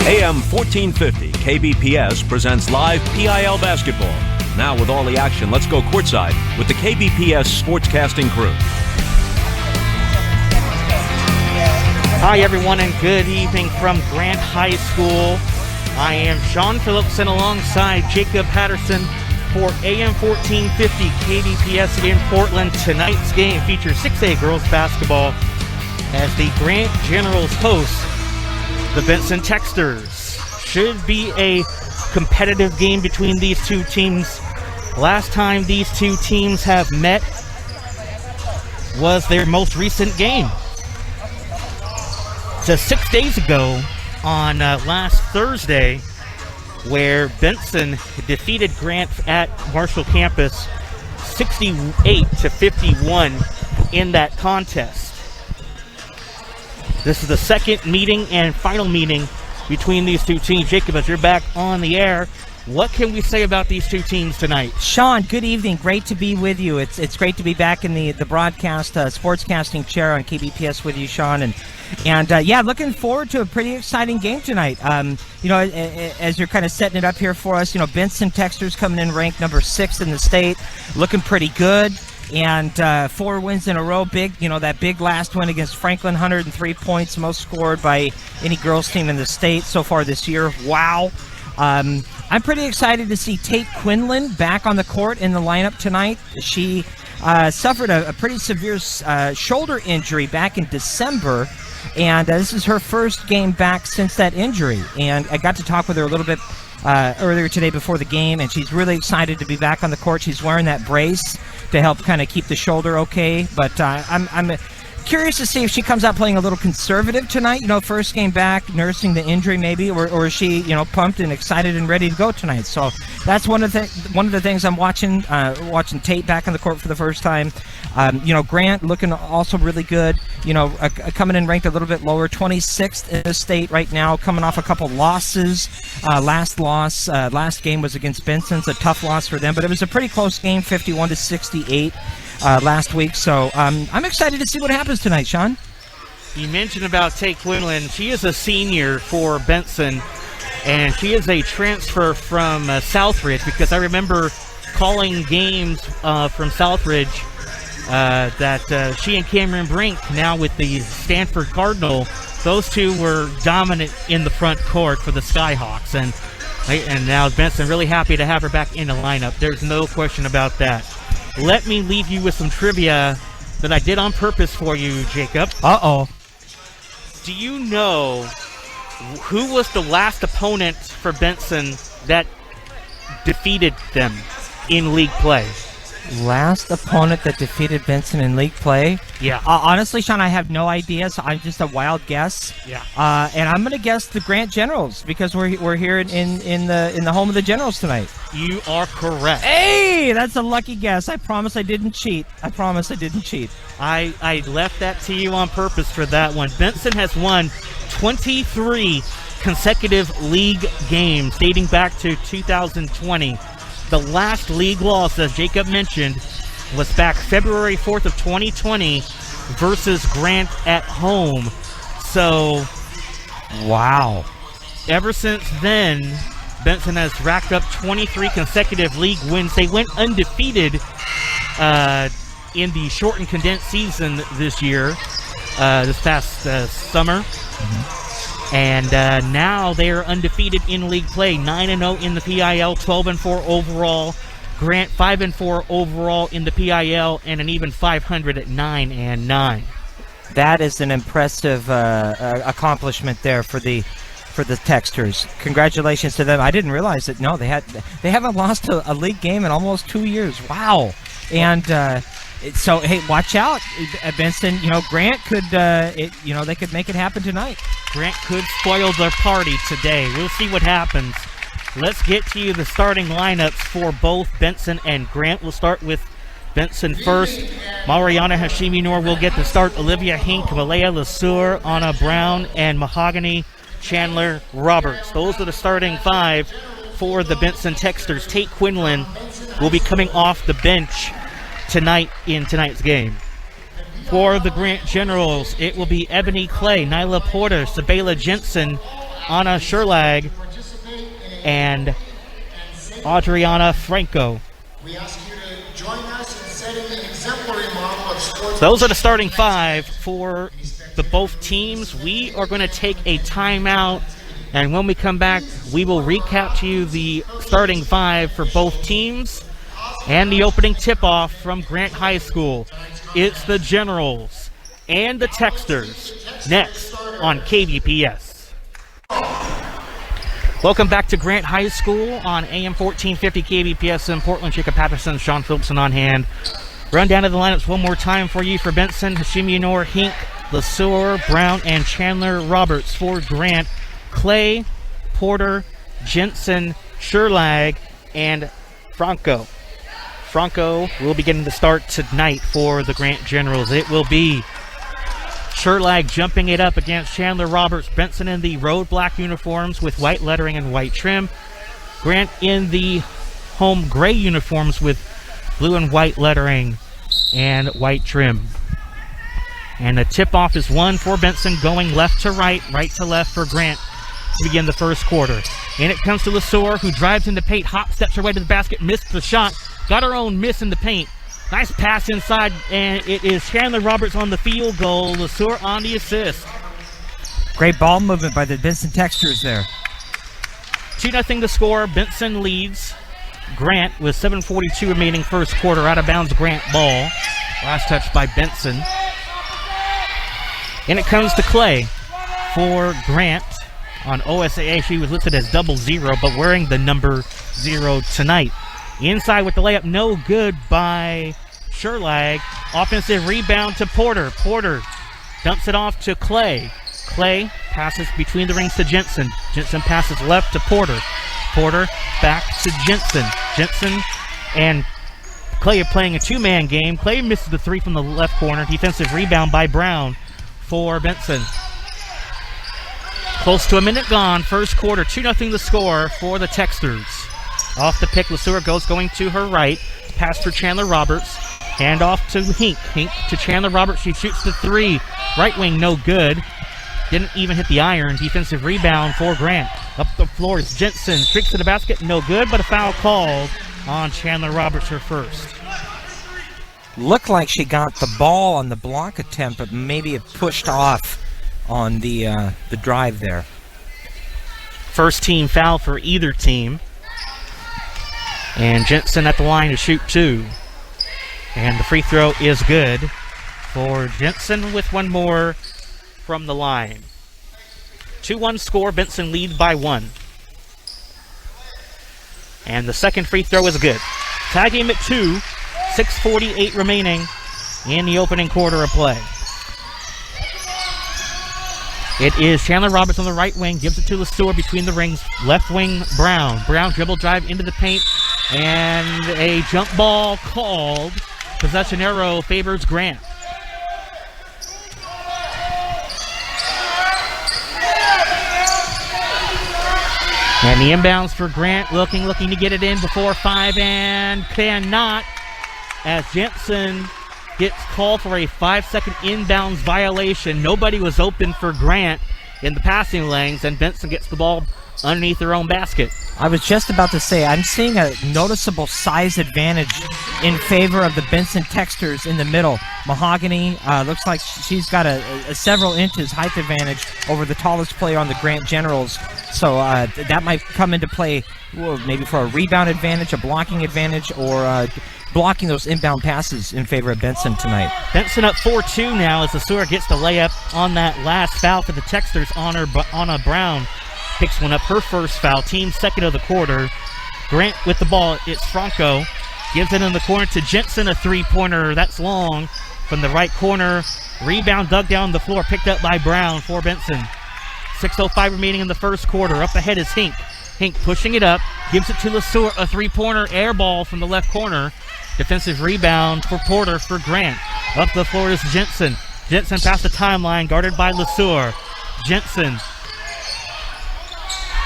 AM 1450 KBPS presents live PIL basketball. Now with all the action, let's go courtside with the KBPS sportscasting crew. Hi everyone and good evening from Grant High School. I am Sean Phillipson alongside Jacob Patterson for AM 1450 KBPS in Portland. Tonight's game features 6A girls basketball as the Grant Generals host the Benson Texters. Should be a competitive game between these two teams. Last time these two teams have met was their most recent game. So 6 days ago on last Thursday, where Benson defeated Grant at Marshall campus 68-51 in that contest. This is the second meeting and final meeting between these two teams. Jacob, as you're back on the air, what can we say about these two teams tonight? Sean, good evening. Great to be with you. It's great to be back in the broadcast, sportscasting chair on KBPS with you, Sean. And yeah, looking forward to a pretty exciting game tonight. As you're kind of setting it up here for us, Benson Texters coming in ranked number 6 in the state, looking pretty good. And 4 wins in a row. Big, that big last win against Franklin, 103 points, most scored by any girls team in the state so far this year. Wow. I'm pretty excited to see Tate Quinlan back on the court in the lineup tonight. She suffered a pretty severe shoulder injury back in December, and this is her first game back since that injury. And I got to talk with her a little bit earlier today before the game, and she's really excited to be back on the court. She's wearing that brace to help kind of keep the shoulder okay, but I'm curious to see if she comes out playing a little conservative tonight, first game back, nursing the injury maybe, or is she, pumped and excited and ready to go tonight. So that's one of the things I'm watching Tate back on the court for the first time. Grant looking also really good, coming in ranked a little bit lower, 26th in the state right now, coming off a couple losses. Last game was against Benson. It's a tough loss for them, but it was a pretty close game, 51-68. Last week, so I'm excited to see what happens tonight, Sean. You mentioned about Tate Quinlan. She is a senior for Benson, and she is a transfer from Southridge, because I remember calling games from Southridge that she and Cameron Brink, now with the Stanford Cardinal, those two were dominant in the front court for the Skyhawks, and now Benson really happy to have her back in the lineup. There's no question about that. Let me leave you with some trivia that I did on purpose for you, Jacob. Uh-oh. Do you know who was the last opponent for Benson that defeated them in league play? Last opponent that defeated Benson in league play? Yeah. Honestly, Sean, I have no idea, so I'm just a wild guess. Yeah. And I'm going to guess the Grant Generals, because we're here in the home of the Generals tonight. You are correct. Hey, that's a lucky guess. I promise I didn't cheat. I left that to you on purpose for that one. Benson has won 23 consecutive league games dating back to 2020. The last league loss, as Jacob mentioned, was back February 4th of 2020 versus Grant at home. So, wow. Ever since then, Benson has racked up 23 consecutive league wins. They went undefeated in the shortened condensed season this year, this past summer. Mm-hmm. And now they are undefeated in league play, 9-0 in the PIL, 12-4 overall. Grant 5-4 overall in the PIL, and an even 500 at 9-9. That is an impressive accomplishment there for the Texters. Congratulations to them. I didn't realize that. No, they haven't lost a league game in almost 2 years. Wow. And so, hey, watch out, Benson. Grant could, they could make it happen tonight. Grant could spoil their party today. We'll see what happens. Let's get to you the starting lineups for both Benson and Grant. We'll start with Benson first. Mariana Hashimi-Noor will get the start. Olivia Hink, Malaya Lesueur, Anna Brown, and Mahogany Chandler Roberts. Those are the starting 5 for the Benson Texters. Tate Quinlan will be coming off the bench tonight in tonight's game. For the Grant Generals, it will be Ebony Clay, Nyla Porter, Sabela Jensen, Anna Sherlag and Adriana Franco. We ask you to join us in setting an exemplary model of sports. Those are the starting 5 for the both teams. We are going to take a timeout, and when we come back, we will recap to you the starting 5 for both teams and the opening tip-off from Grant High School. It's the Generals and the Texters next on KBPS. Welcome back to Grant High School on AM 1450 KBPS in Portland. Jacob Patterson, Sean Phillipson on hand. Run down to the lineups one more time for you for Benson, Hashim Yunor, Hink, LeSueur, Brown, and Chandler Roberts. For Grant, Clay, Porter, Jensen, Sherlag, and Franco. Franco will be getting the start tonight for the Grant Generals. It will be Sherlag jumping it up against Chandler Roberts. Benson in the road black uniforms with white lettering and white trim. Grant in the home gray uniforms with blue and white lettering and white trim. And the tip-off is one for Benson, going left to right, right to left for Grant to begin the first quarter. And it comes to LeSueur, who drives into paint, hop steps her way to the basket, missed the shot, got her own miss in the paint. Nice pass inside, and it is Chandler Roberts on the field goal. LeSueur on the assist. Great ball movement by the Benson Texters there. 2-0 to score. Benson leads Grant with 7:42 remaining first quarter. Out of bounds Grant ball. Last touch by Benson. And it comes to Clay for Grant. On OSAA, she was listed as 00, but wearing the number 0 tonight. Inside with the layup, no good by Sherlag. Offensive rebound to Porter. Porter dumps it off to Clay. Clay passes between the rings to Jensen. Jensen passes left to Porter. Porter back to Jensen. Jensen and Clay are playing a two-man game. Clay misses the 3 from the left corner. Defensive rebound by Brown for Benson. Close to a minute gone. First quarter, 2-0 the score for the Texters. Off the pick, LeSueur going to her right. Pass for Chandler Roberts. Hand off to Hink. Hink to Chandler Roberts. She shoots the 3. Right wing, no good. Didn't even hit the iron. Defensive rebound for Grant. Up the floor is Jensen. Streaks to the basket, no good, but a foul called on Chandler Roberts, her first. Looked like she got the ball on the block attempt, but maybe it pushed off on the drive there. First team foul for either team. And Jensen at the line to shoot 2. And the free throw is good for Jensen with one more from the line. 2-1 score. Benson leads by 1. And the second free throw is good. Tie game at 2. 6:48 remaining in the opening quarter of play. It is Chandler Roberts on the right wing. Gives it to LeSueur between the rings. Left wing, Brown. Brown dribble drive into the paint. And a jump ball called. Possession arrow favors Grant. And the inbounds for Grant, looking to get it in before 5 and cannot, as Jensen gets called for a 5-second inbounds violation. Nobody was open for Grant in the passing lanes, and Benson gets the ball underneath their own basket. I was just about to say, I'm seeing a noticeable size advantage in favor of the Benson Texters in the middle. Mahogany looks like she's got a several inches height advantage over the tallest player on the Grant Generals. So that might come into play maybe for a rebound advantage, a blocking advantage, or blocking those inbound passes in favor of Benson tonight. Benson up 4-2 now as LeSueur gets the layup on that last foul for the Texters. Anna Brown picks one up, her first foul, team second of the quarter. Grant with the ball, it's Franco. Gives it in the corner to Jensen, a three-pointer. That's long from the right corner. Rebound dug down the floor, picked up by Brown for Benson. 6:05 remaining in the first quarter. Up ahead is Hink. Hink pushing it up, gives it to LeSueur, a three-pointer air ball from the left corner. Defensive rebound for Porter for Grant. Up the floor is Jensen. Jensen past the timeline, guarded by LeSueur. Jensen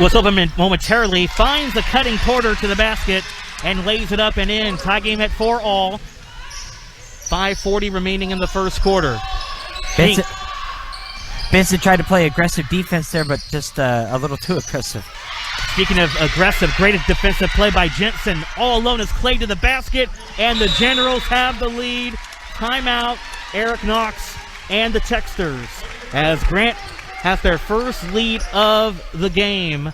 was open momentarily, finds the cutting Porter to the basket, and lays it up and in. Tie game at 4-all. 5:40 remaining in the first quarter. Benson, Benson tried to play aggressive defense there, but just a little too aggressive. Speaking of aggressive, great defensive play by Jensen. All alone is Clay to the basket, and the Generals have the lead. Timeout, Eric Knox and the Texters. As Grant has their first lead of the game,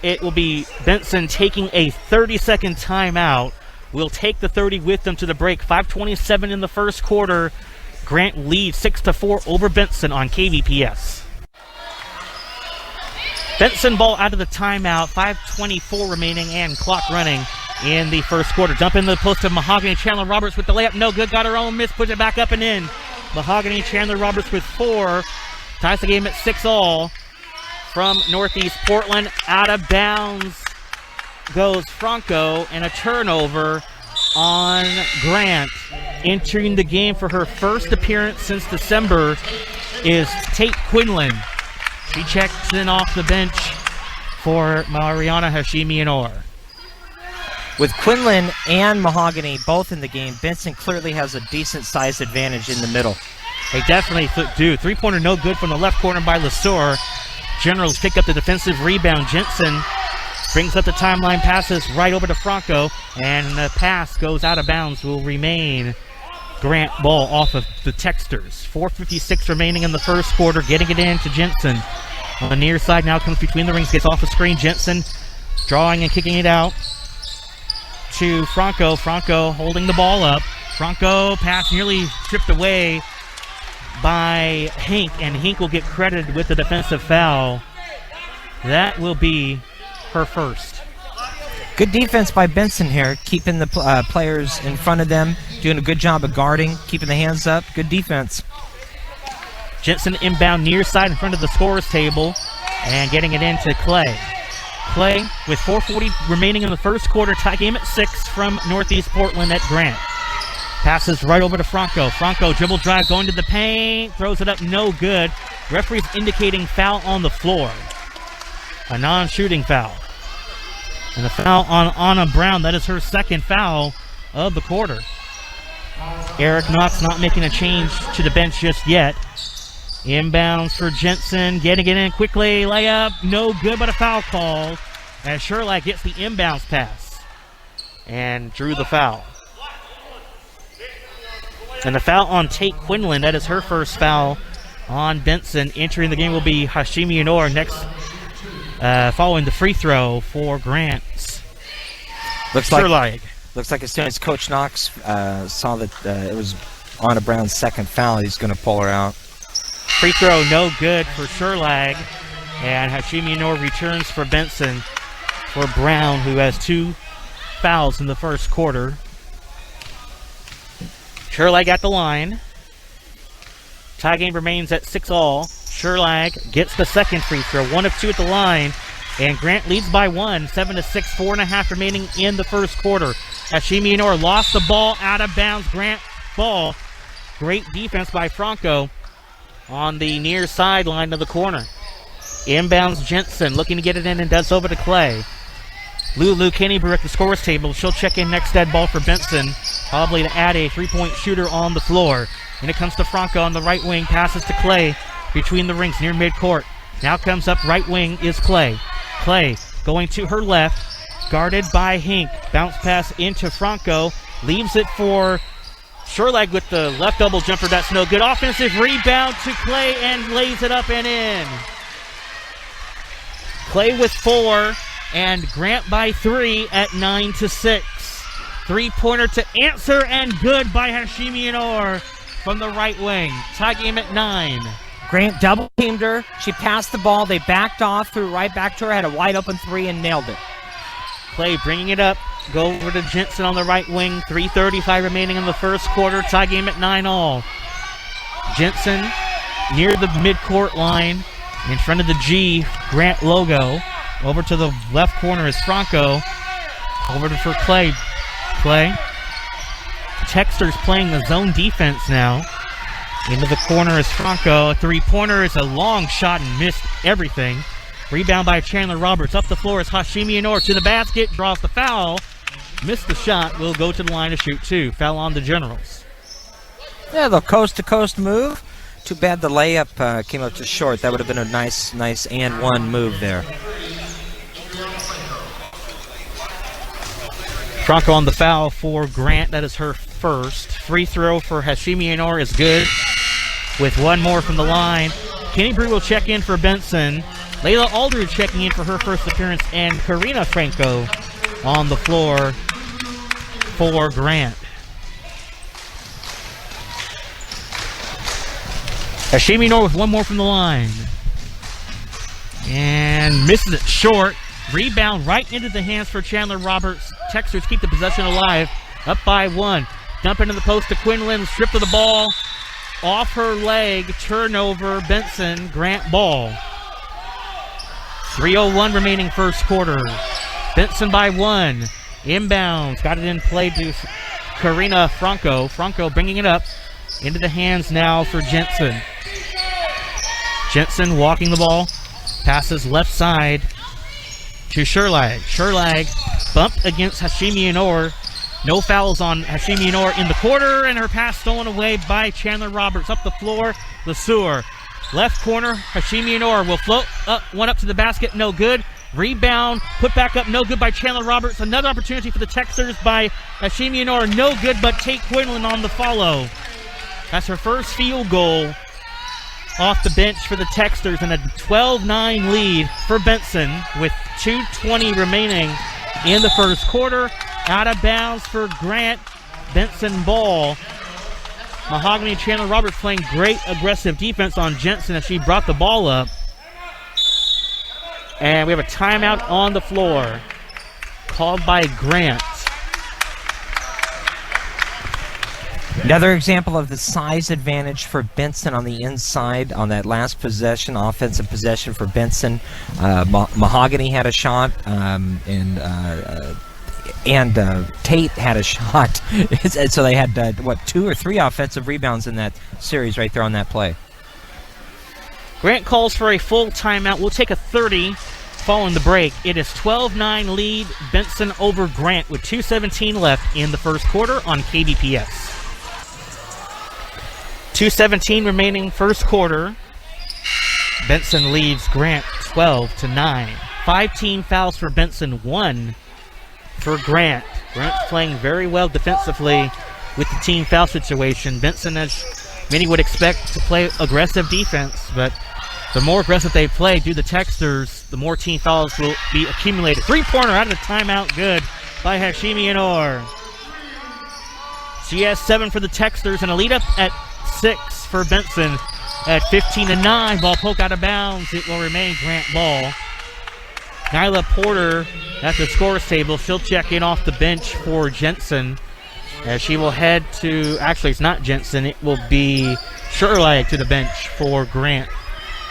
it will be Benson taking a 30-second timeout. We'll take the 30 with them to the break. 5:27 in the first quarter. Grant leads 6-4 over Benson on KBPS. Benson ball out of the timeout. 5:24 remaining and clock running in the first quarter. Dump in the post of Mahogany. Chandler Roberts with the layup. No good. Got her own miss. Puts it back up and in. Mahogany Chandler Roberts with 4. Ties the game at 6-all. From Northeast Portland. Out of bounds goes Franco, and a turnover on Grant. Entering the game for her first appearance since December is Tate Quinlan. She checks in off the bench for Mariana Hashimi-Inor. With Quinlan and Mahogany both in the game, Benson clearly has a decent size advantage in the middle. They definitely do. Three-pointer no good from the left corner by Lesueur. Generals pick up the defensive rebound. Jensen brings up the timeline, passes right over to Franco, and the pass goes out of bounds. Will remain Grant ball off of the Texters. 4:56 remaining in the first quarter. Getting it in to Jensen. On the near side now comes between the rings, gets off the screen. Jensen drawing and kicking it out to Franco. Franco holding the ball up. Franco pass nearly stripped away by Hink, and Hink will get credited with the defensive foul. That will be her first. Good defense by Benson here, keeping the players in front of them, doing a good job of guarding, keeping the hands up. Good defense. Jensen inbound near side in front of the scorer's table and getting it into Clay. Clay with 4:40 remaining in the first quarter. Tie game at 6 from Northeast Portland at Grant. Passes right over to Franco. Franco dribble drive going to the paint. Throws it up, no good. Referee's indicating foul on the floor. A non-shooting foul. And a foul on Anna Brown. That is her second foul of the quarter. Eric Knox not making a change to the bench just yet. Inbounds for Jensen. Getting it in quickly. Layup. No good, but a foul call. As Sherlock gets the inbounds pass. And drew the foul. And the foul on Tate Quinlan. That is her first foul on Benson. Entering the game will be Hashimi-Inor next, following the free throw for Grant. Looks like as soon as Coach Knox saw that it was Anna Brown's second foul, he's going to pull her out. Free throw no good for Sherlag. And Hashimi-Inor returns for Benson for Brown, who has 2 fouls in the first quarter. Sherlag at the line. Tie game remains at 6-all. Sherlag gets the second free throw. 1 of 2 at the line. And Grant leads by 1. 7-6, 4.5 remaining in the first quarter. Hashimi-Inor lost the ball out of bounds. Grant ball. Great defense by Franco on the near sideline of the corner. Inbounds Jensen looking to get it in and does over to Clay. Lulu Kennybrew at the scorer's table. She'll check in next dead ball for Benson. Probably to add a three-point shooter on the floor. And it comes to Franco on the right wing. Passes to Clay between the rings near midcourt. Now comes up right wing is Clay. Clay going to her left. Guarded by Hink. Bounce pass into Franco. Leaves it for Sherlag with the left double jumper. That's no good. Offensive rebound to Clay and lays it up and in. Clay with 4. And Grant by 3 at 9-6. Three-pointer to answer and good by Hashimi-Inor from the right wing. Tie game at 9. Grant double-teamed her. She passed the ball. They backed off, threw right back to her, had a wide-open 3 and nailed it. Clay bringing it up. Go over to Jensen on the right wing. 3:35 remaining in the first quarter. Tie game at 9-all. Jensen near the midcourt line in front of the G Grant logo. Over to the left corner is Franco. Over for Clay. Clay. Texter's playing the zone defense now. Into the corner is Franco. A three-pointer is a long shot and missed everything. Rebound by Chandler Roberts. Up the floor is Hashimi-Inor to the basket. Draws the foul. Missed the shot. Will go to the line to shoot 2. Foul on the Generals. Yeah, the coast-to-coast move. Too bad the layup came up just short. That would have been a nice and one move there. Franco on the foul for Grant. That is her first. Free throw for Hashimi Inor is good, with one more from the line. Kenny Brew will check in for Benson. Layla Aldridge checking in for her first appearance, and Karina Franco on the floor for Grant. Hashimi Inor with one more from the line. And misses it short. Rebound right into the hands for Chandler Roberts. Texans keep the possession alive. Up by one. Dump into the post to Quinlan. Stripped of the ball. Off her leg. Turnover. Benson. Grant ball. 3:01 remaining first quarter. Benson by one. Inbounds. Got it in play to Karina Franco. Franco bringing it up into the hands now for Jensen. Jensen walking the ball. Passes left side to Sherlag. Sherlag bumped against Hashimi Inor. No fouls on Hashimi Inor in the quarter, and her pass stolen away by Chandler Roberts. Up the floor, the sewer. Left corner, Hashimi Inor will float up, one up to the basket, no good. Rebound, put back up, no good by Chandler Roberts. Another opportunity for the Texans by Hashimi Inor, no good, but Tate Quinlan on the follow. That's her first field goal off the bench for the Texters, and a 12-9 lead for Benson with 2:20 remaining in the first quarter. Out of bounds for Grant. Benson ball. Mahogany Chandler Roberts playing great aggressive defense on Jensen as she brought the ball up. And we have a timeout on the floor called by Grant. Another example of the size advantage for Benson on the inside on that last possession, offensive possession for Benson. Mahogany had a shot, and Tate had a shot. So they had, 2 or 3 offensive rebounds in that series right there on that play. Grant calls for a full timeout. We'll take a 30 following the break. It is 12-9 lead, Benson over Grant with 2:17 left in the first quarter on KBPS. 2:17 remaining first quarter. Benson leads Grant 12-9. 5 team fouls for Benson, 1 for Grant. Grant's playing very well defensively with the team foul situation. Benson, as many would expect, to play aggressive defense, but the more aggressive they play, do the Texters, the more team fouls will be accumulated. 3-pointer out of the timeout, good by Hashimi Inor. She has 7 for the Texters and a lead up at 6 for Benson at 15-9. Ball poke out of bounds. It will remain Grant ball. Nyla Porter at the scores table. She'll check in off the bench for Jensen as she will head to, actually it's not Jensen, it will be Sherlag to the bench for Grant.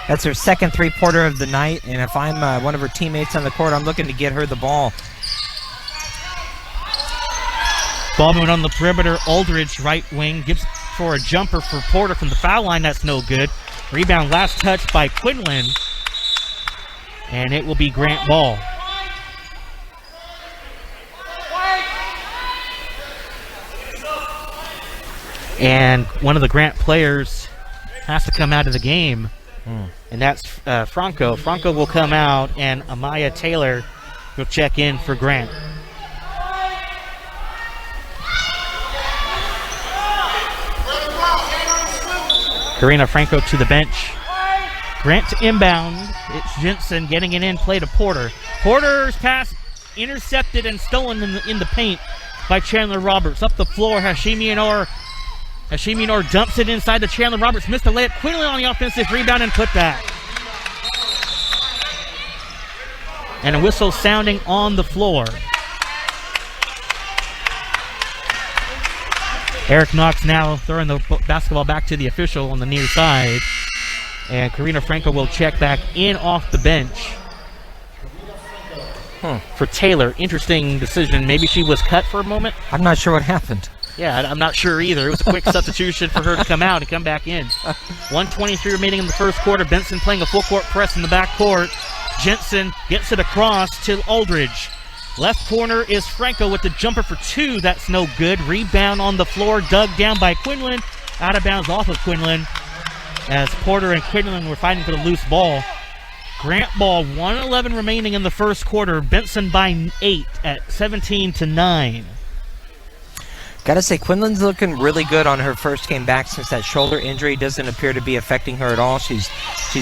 That's her second three-pointer of the night, and if I'm one of her teammates on the court, I'm looking to get her the ball. Ball moving on the perimeter. Aldridge, right wing, gives for a jumper for Porter from the foul line. That's no good. Rebound, last touch by Quinlan. And it will be Grant ball. And one of the Grant players has to come out of the game. And that's Franco. Franco will come out, and Amaya Taylor will check in for Grant. Karina Franco to the bench. Grant to inbound. It's Jensen getting it in play to Porter. Porter's pass intercepted and stolen in the paint by Chandler Roberts. Up the floor, Hashimi Inor dumps it inside to Chandler Roberts. Missed the layup. Quinlan on the offensive rebound and put back. And a whistle sounding on the floor. Eric Knox now throwing the basketball back to the official on the near side. And Karina Franco will check back in off the bench for Taylor. Interesting decision. Maybe she was cut for a moment. I'm not sure what happened. Yeah, I'm not sure either. It was a quick substitution for her to come out and come back in. 1:23 remaining in the first quarter. Benson playing a full court press in the back court. Jensen gets it across to Aldridge. Left corner is Franco with the jumper for 2. That's no good. Rebound on the floor, dug down by Quinlan. Out of bounds off of Quinlan. as Porter and Quinlan were fighting for the loose ball. Grant ball, 1:11 remaining in the first quarter. Benson by 8 at 17-9. Gotta say, Quinlan's looking really good on her first game back since that shoulder injury doesn't appear to be affecting her at all. She's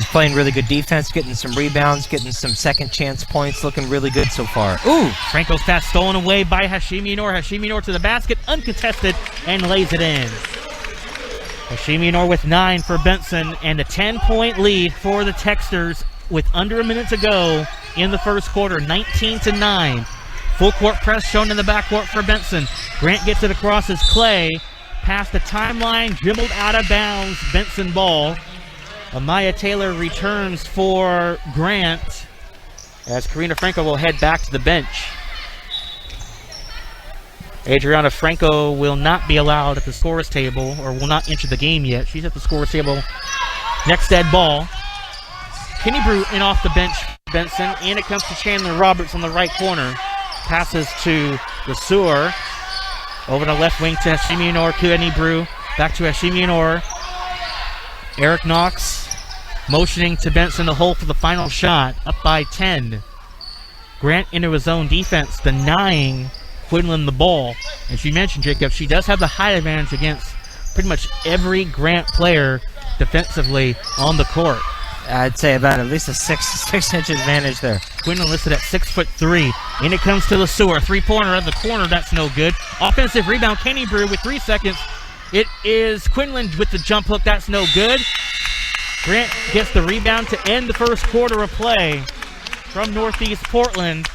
playing really good defense, getting some rebounds, getting some second chance points, looking really good so far. Ooh! Franco's pass stolen away by Hashimi Noor. Hashimi Noor to the basket, uncontested, and lays it in. Hashimi Noor with 9 for Benson, and a 10-point lead for the Texters with under a minute to go in the first quarter, 19-9. Full court press shown in the backcourt for Benson. Grant gets it across as Clay. Past the timeline, dribbled out of bounds. Benson ball. Amaya Taylor returns for Grant as Karina Franco will head back to the bench. Adriana Franco will not be allowed at the scorer's table, or will not enter the game yet. She's at the scorer's table. Next dead ball. Kenny Brew in off the bench, Benson. And it comes to Chandler Roberts on the right corner. Passes to the Sewer. Over the left wing to Hashimi Noor, Kenny Brew. Back to Hashimi Noor. Eric Knox motioning to Benson to hold for the final shot. Up by 10. Grant into his own defense, denying Quinlan the ball. As you mentioned, Jacob, she does have the height advantage against pretty much every Grant player defensively on the court. I'd say about at least a 6-inch advantage there. Quinlan listed at 6'3". In it comes to the Sewer. Three-pointer at the corner. That's no good. Offensive rebound. Kenny Brew with 3 seconds. It is Quinlan with the jump hook. That's no good. Grant gets the rebound to end the first quarter of play from Northeast Portland.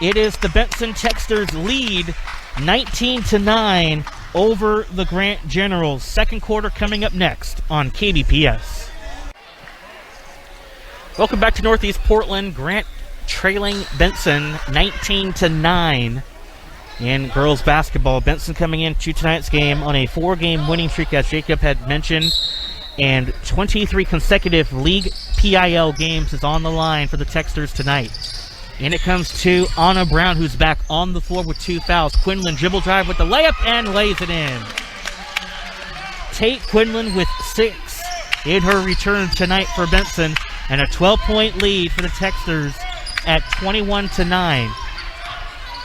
It is the Benson Texters lead 19-9 over the Grant Generals. Second quarter coming up next on KBPS. Welcome back to Northeast Portland. Grant trailing Benson 19-9 in girls basketball. Benson coming into tonight's game on a 4-game winning streak, as Jacob had mentioned, and 23 consecutive league PIL games is on the line for the Texters tonight. And it comes to Anna Brown, who's back on the floor with 2 fouls. Quinlan dribble drive with the layup and lays it in. Tate Quinlan with 6 in her return tonight for Benson, and a 12-point lead for the Texters at 21-9.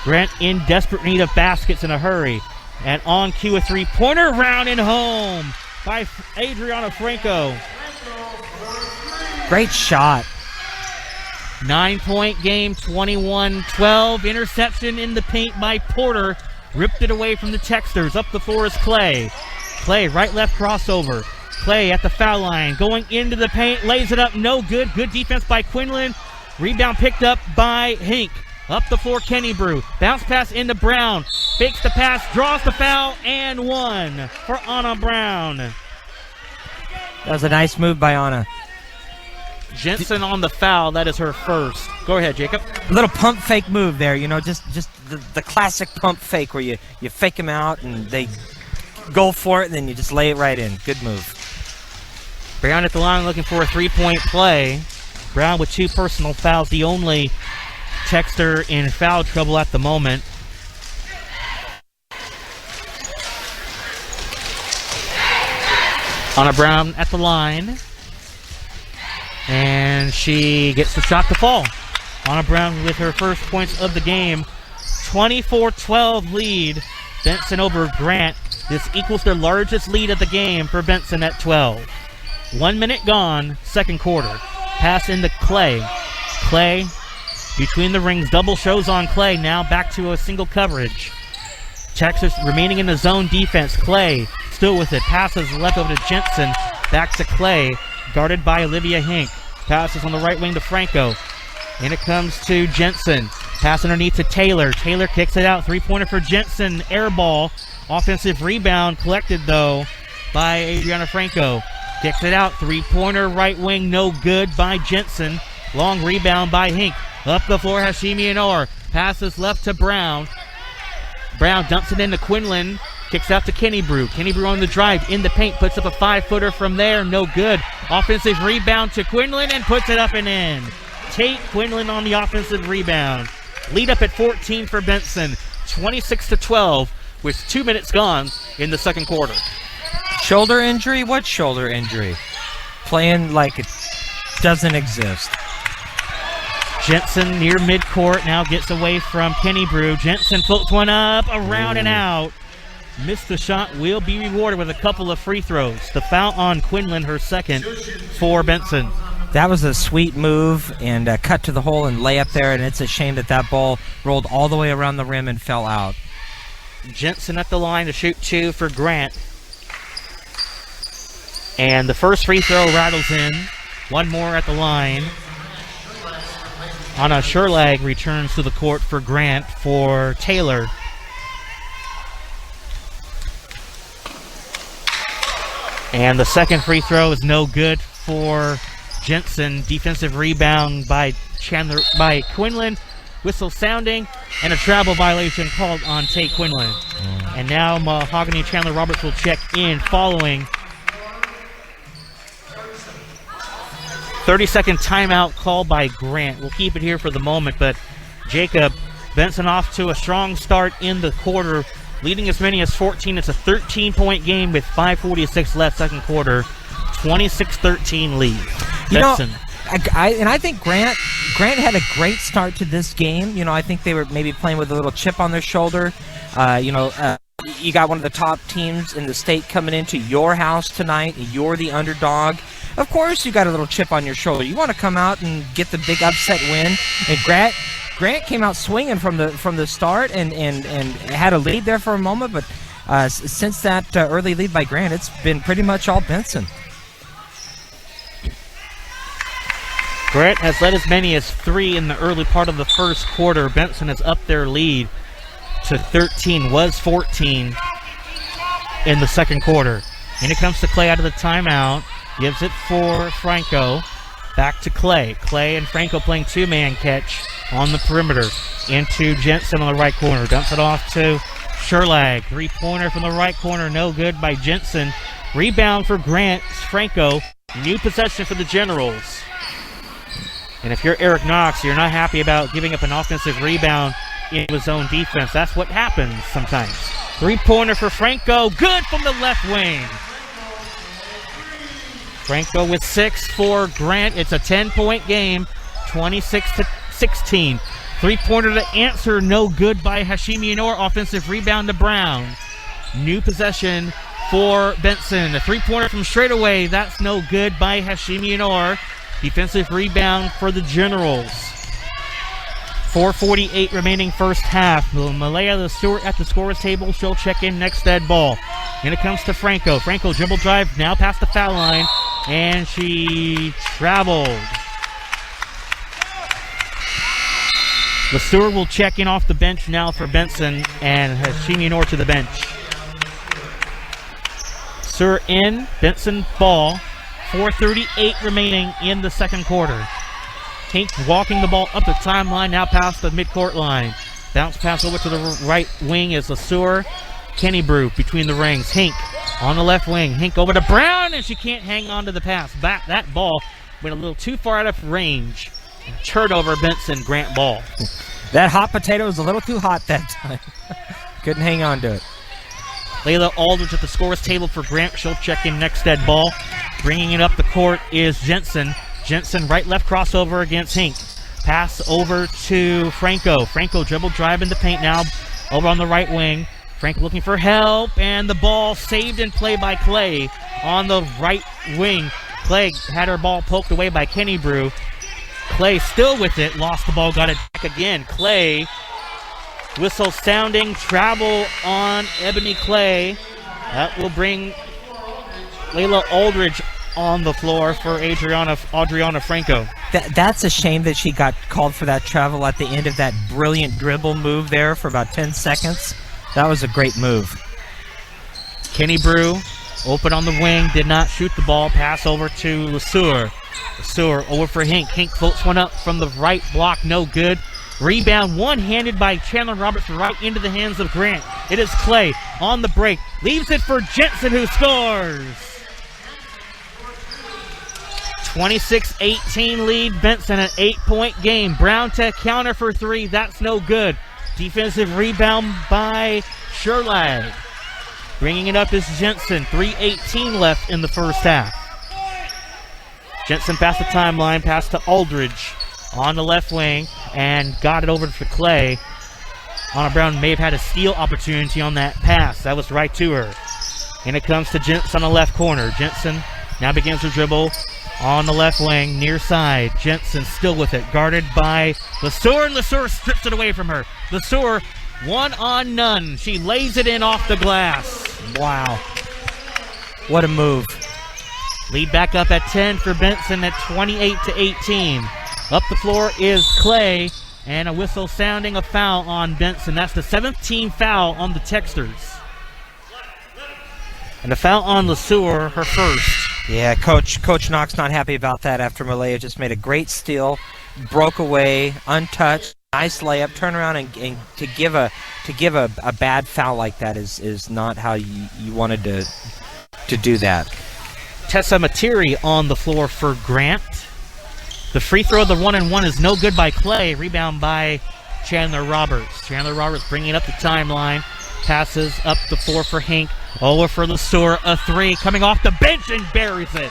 Grant in desperate need of baskets in a hurry. And on cue, a three-pointer, round and home by Adriana Franco. Great shot. 9-point game, 21-12. Interception in the paint by Porter. Ripped it away from the Texters. Up the floor is Clay. Clay, right-left crossover. Clay at the foul line, going into the paint, lays it up, no good. Good defense by Quinlan. Rebound picked up by Hink. Up the floor, Kenny Brew. Bounce pass into Brown. Fakes the pass, draws the foul, and 1 for Anna Brown. That was a nice move by Anna. Jensen on the foul, that is her first. Go ahead, Jacob. A little pump fake move there, just the classic pump fake where you fake them out and they go for it and then you just lay it right in. Good move. Brown at the line looking for a 3-point play. Brown with 2 personal fouls, the only Texter in foul trouble at the moment. Anna Brown at the line. And she gets the shot to fall. Anna Brown with her first points of the game. 24-12 lead. Benson over Grant. This equals their largest lead of the game for Benson at 12. 1 minute gone, second quarter. Pass into Clay. Clay between the rings. Double shows on Clay. Now back to a single coverage. Texas remaining in the zone defense. Clay still with it. Passes left over to Jensen. Back to Clay. Guarded by Olivia Hink. Passes on the right wing to Franco. And it comes to Jensen. Pass underneath to Taylor. Taylor kicks it out. 3-pointer for Jensen. Air ball. Offensive rebound collected, though, by Adriana Franco. Kicks it out. 3-pointer right wing. No good by Jensen. Long rebound by Hink. Up the floor, Hashimi Noor. Passes left to Brown. Brown dumps it into Quinlan. Kicks out to Kenny Brew. Kenny Brew on the drive. In the paint. Puts up a 5-footer from there. No good. Offensive rebound to Quinlan and puts it up and in. Tate Quinlan on the offensive rebound. Lead up at 14 for Benson. 26-12 with 2 minutes gone in the second quarter. Shoulder injury? What shoulder injury? playing like it doesn't exist. Jensen near midcourt now gets away from Kenny Brew. Jensen floats one up, around and out. Missed the shot, will be rewarded with a couple of free throws. The foul on Quinlan, her second for Benson. That was a sweet move and cut to the hole and lay up there, and it's a shame that that ball rolled all the way around the rim and fell out. Jensen at the line to shoot 2 for Grant. And the first free throw rattles in. One more at the line. On a Sherlag returns to the court for Grant for Taylor. And the second free throw is no good for Jensen. Defensive rebound by Quinlan. Whistle sounding, and a travel violation called on Tate Quinlan. And now Mahogany Chandler Roberts will check in following 30-second timeout called by Grant. We'll keep it here for the moment, but Jacob, Benson off to a strong start in the quarter, leading as many as 14. It's a 13-point game with 5:46 left, second quarter, 26-13 lead. Benson. I think Grant had a great start to this game. I think they were maybe playing with a little chip on their shoulder. You got one of the top teams in the state coming into your house tonight. You're the underdog. Of course, you got a little chip on your shoulder. You want to come out and get the big upset win. And Grant came out swinging from the start and had a lead there for a moment. But since that early lead by Grant, it's been pretty much all Benson. Grant has led as many as 3 in the early part of the first quarter. Benson has upped their lead to 13, was 14 in the second quarter. And it comes to Clay out of the timeout. Gives it for Franco. Back to Clay. Clay and Franco playing two-man catch on the perimeter. Into Jensen on the right corner. Dumps it off to Sherlag. Three-pointer from the right corner. No good by Jensen. Rebound for Grant. Franco. New possession for the Generals. And if you're Eric Knox, you're not happy about giving up an offensive rebound in his own defense. That's what happens sometimes. Three-pointer for Franco. Good from the left wing. Franco with 6 for Grant. It's a 10-point game, 26-16. Three-pointer to answer, no good by Hashimi Inor. Offensive rebound to Brown. New possession for Benson. A three-pointer from straightaway. That's no good by Hashimi Inor. Defensive rebound for the Generals. 4:48 remaining first half. Malaya the Stewart at the scorer's table. She'll check in next dead ball. And it comes to Franco. Franco dribble drive now past the foul line. And she traveled. The Stewart will check in off the bench now for Benson. And Hashimi Inor to the bench. Stewart in. Benson ball. 4:38 remaining in the second quarter. Hink walking the ball up the timeline, now past the midcourt line. Bounce pass over to the right wing is LeSueur. Kenny Brew between the rings. Hink on the left wing. Hink over to Brown, and she can't hang on to the pass. Back, that ball went a little too far out of range. Turnover, Benson, Grant ball. That hot potato was a little too hot that time. Couldn't hang on to it. Layla Aldridge at the scorer's table for Grant. She'll check in next dead ball. Bringing it up the court is Jensen. Jensen right-left crossover against Hink. Pass over to Franco. Franco dribble drive in the paint now over on the right wing. Franco looking for help, and the ball saved in play by Clay on the right wing. Clay had her ball poked away by Kenny Brew. Clay still with it, lost the ball, got it back again. Clay, whistle sounding, travel on Ebony Clay. That will bring Layla Aldridge on the floor for Adriana Franco. That's a shame that she got called for that travel at the end of that brilliant dribble move there for about 10 seconds. That was a great move. Kenny Brew, open on the wing, did not shoot the ball. Pass over to LeSueur. LeSueur over for Hink. Hink floats one up from the right block, no good. Rebound one-handed by Chandler Roberts right into the hands of Grant. It is Clay on the break. Leaves it for Jensen, who scores. 26-18 lead. Benson, an 8-point game. Brown to counter for 3. That's no good. Defensive rebound by Sherlag. Bringing it up is Jensen. 3:18 left in the first half. Jensen past the timeline, pass to Aldridge on the left wing, and got it over to Clay. Anna Brown may have had a steal opportunity on that pass. That was right to her. And it comes to Jensen on the left corner. Jensen now begins to dribble on the left wing, near side. Jensen still with it, guarded by Lesueur, and Lesueur strips it away from her. Lesueur, 1-on-none. She lays it in off the glass. Wow. What a move. Lead back up at 10 for Benson at 28-18. Up the floor is Clay, and a whistle sounding a foul on Benson. That's the 7th team foul on the Texters. And a foul on Lesueur, her first. Yeah, Coach Knox not happy about that after Malaya just made a great steal, broke away, untouched, nice layup, turn around and to give a bad foul like that is not how you wanted to do that. Tessa Materi on the floor for Grant. The free throw of the 1-and-1 is no good by Clay. Rebound by Chandler Roberts. Chandler Roberts bringing up the timeline. Passes up the floor for Hink. Over for Lesueur. A three coming off the bench and buries it.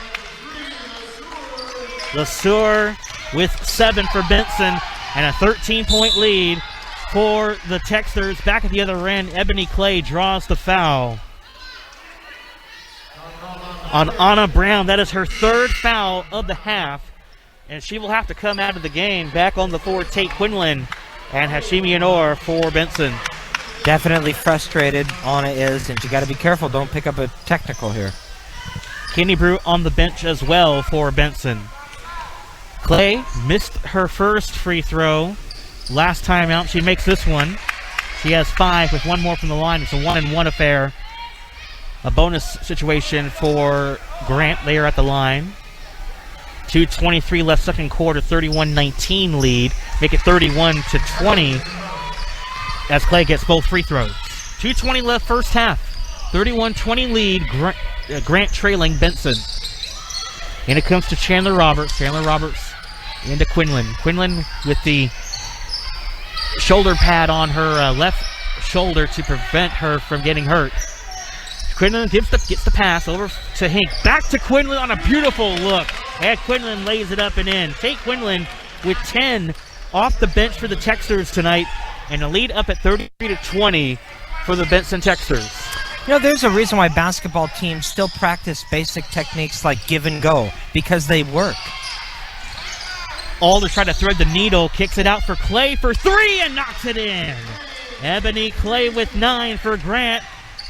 Lesueur with 7 for Benson and a 13-point lead for the Texters. Back at the other end, Ebony Clay draws the foul on Anna Brown. That is her 3rd foul of the half, and she will have to come out of the game. Back on the floor, Tate Quinlan and Hashimi Anor for Benson. Definitely frustrated, Anna is, and you got to be careful. Don't pick up a technical here. Kenny Brew on the bench as well for Benson. Clay missed her first free throw last time out. She makes this one. She has 5 with 1 more from the line. It's a 1-and-1 affair. A bonus situation for Grant there at the line. 2:23 left second quarter, 31-19 lead. Make it 31-20 as Clay gets both free throws. 2:20 left first half. 31-20 lead. Grant trailing Benson. And it comes to Chandler Roberts. Chandler Roberts into Quinlan. Quinlan with the shoulder pad on her left shoulder to prevent her from getting hurt. Quinlan gets the pass over to Hink. Back to Quinlan on a beautiful look. And Quinlan lays it up and in. Tate Quinlan with 10 off the bench for the Texters tonight, and a lead up at 33-20 for the Benson Texters. You know, there's a reason why basketball teams still practice basic techniques like give and go, because they work. Alder trying to thread the needle, kicks it out for Clay for 3 and knocks it in. Ebony Clay with 9 for Grant.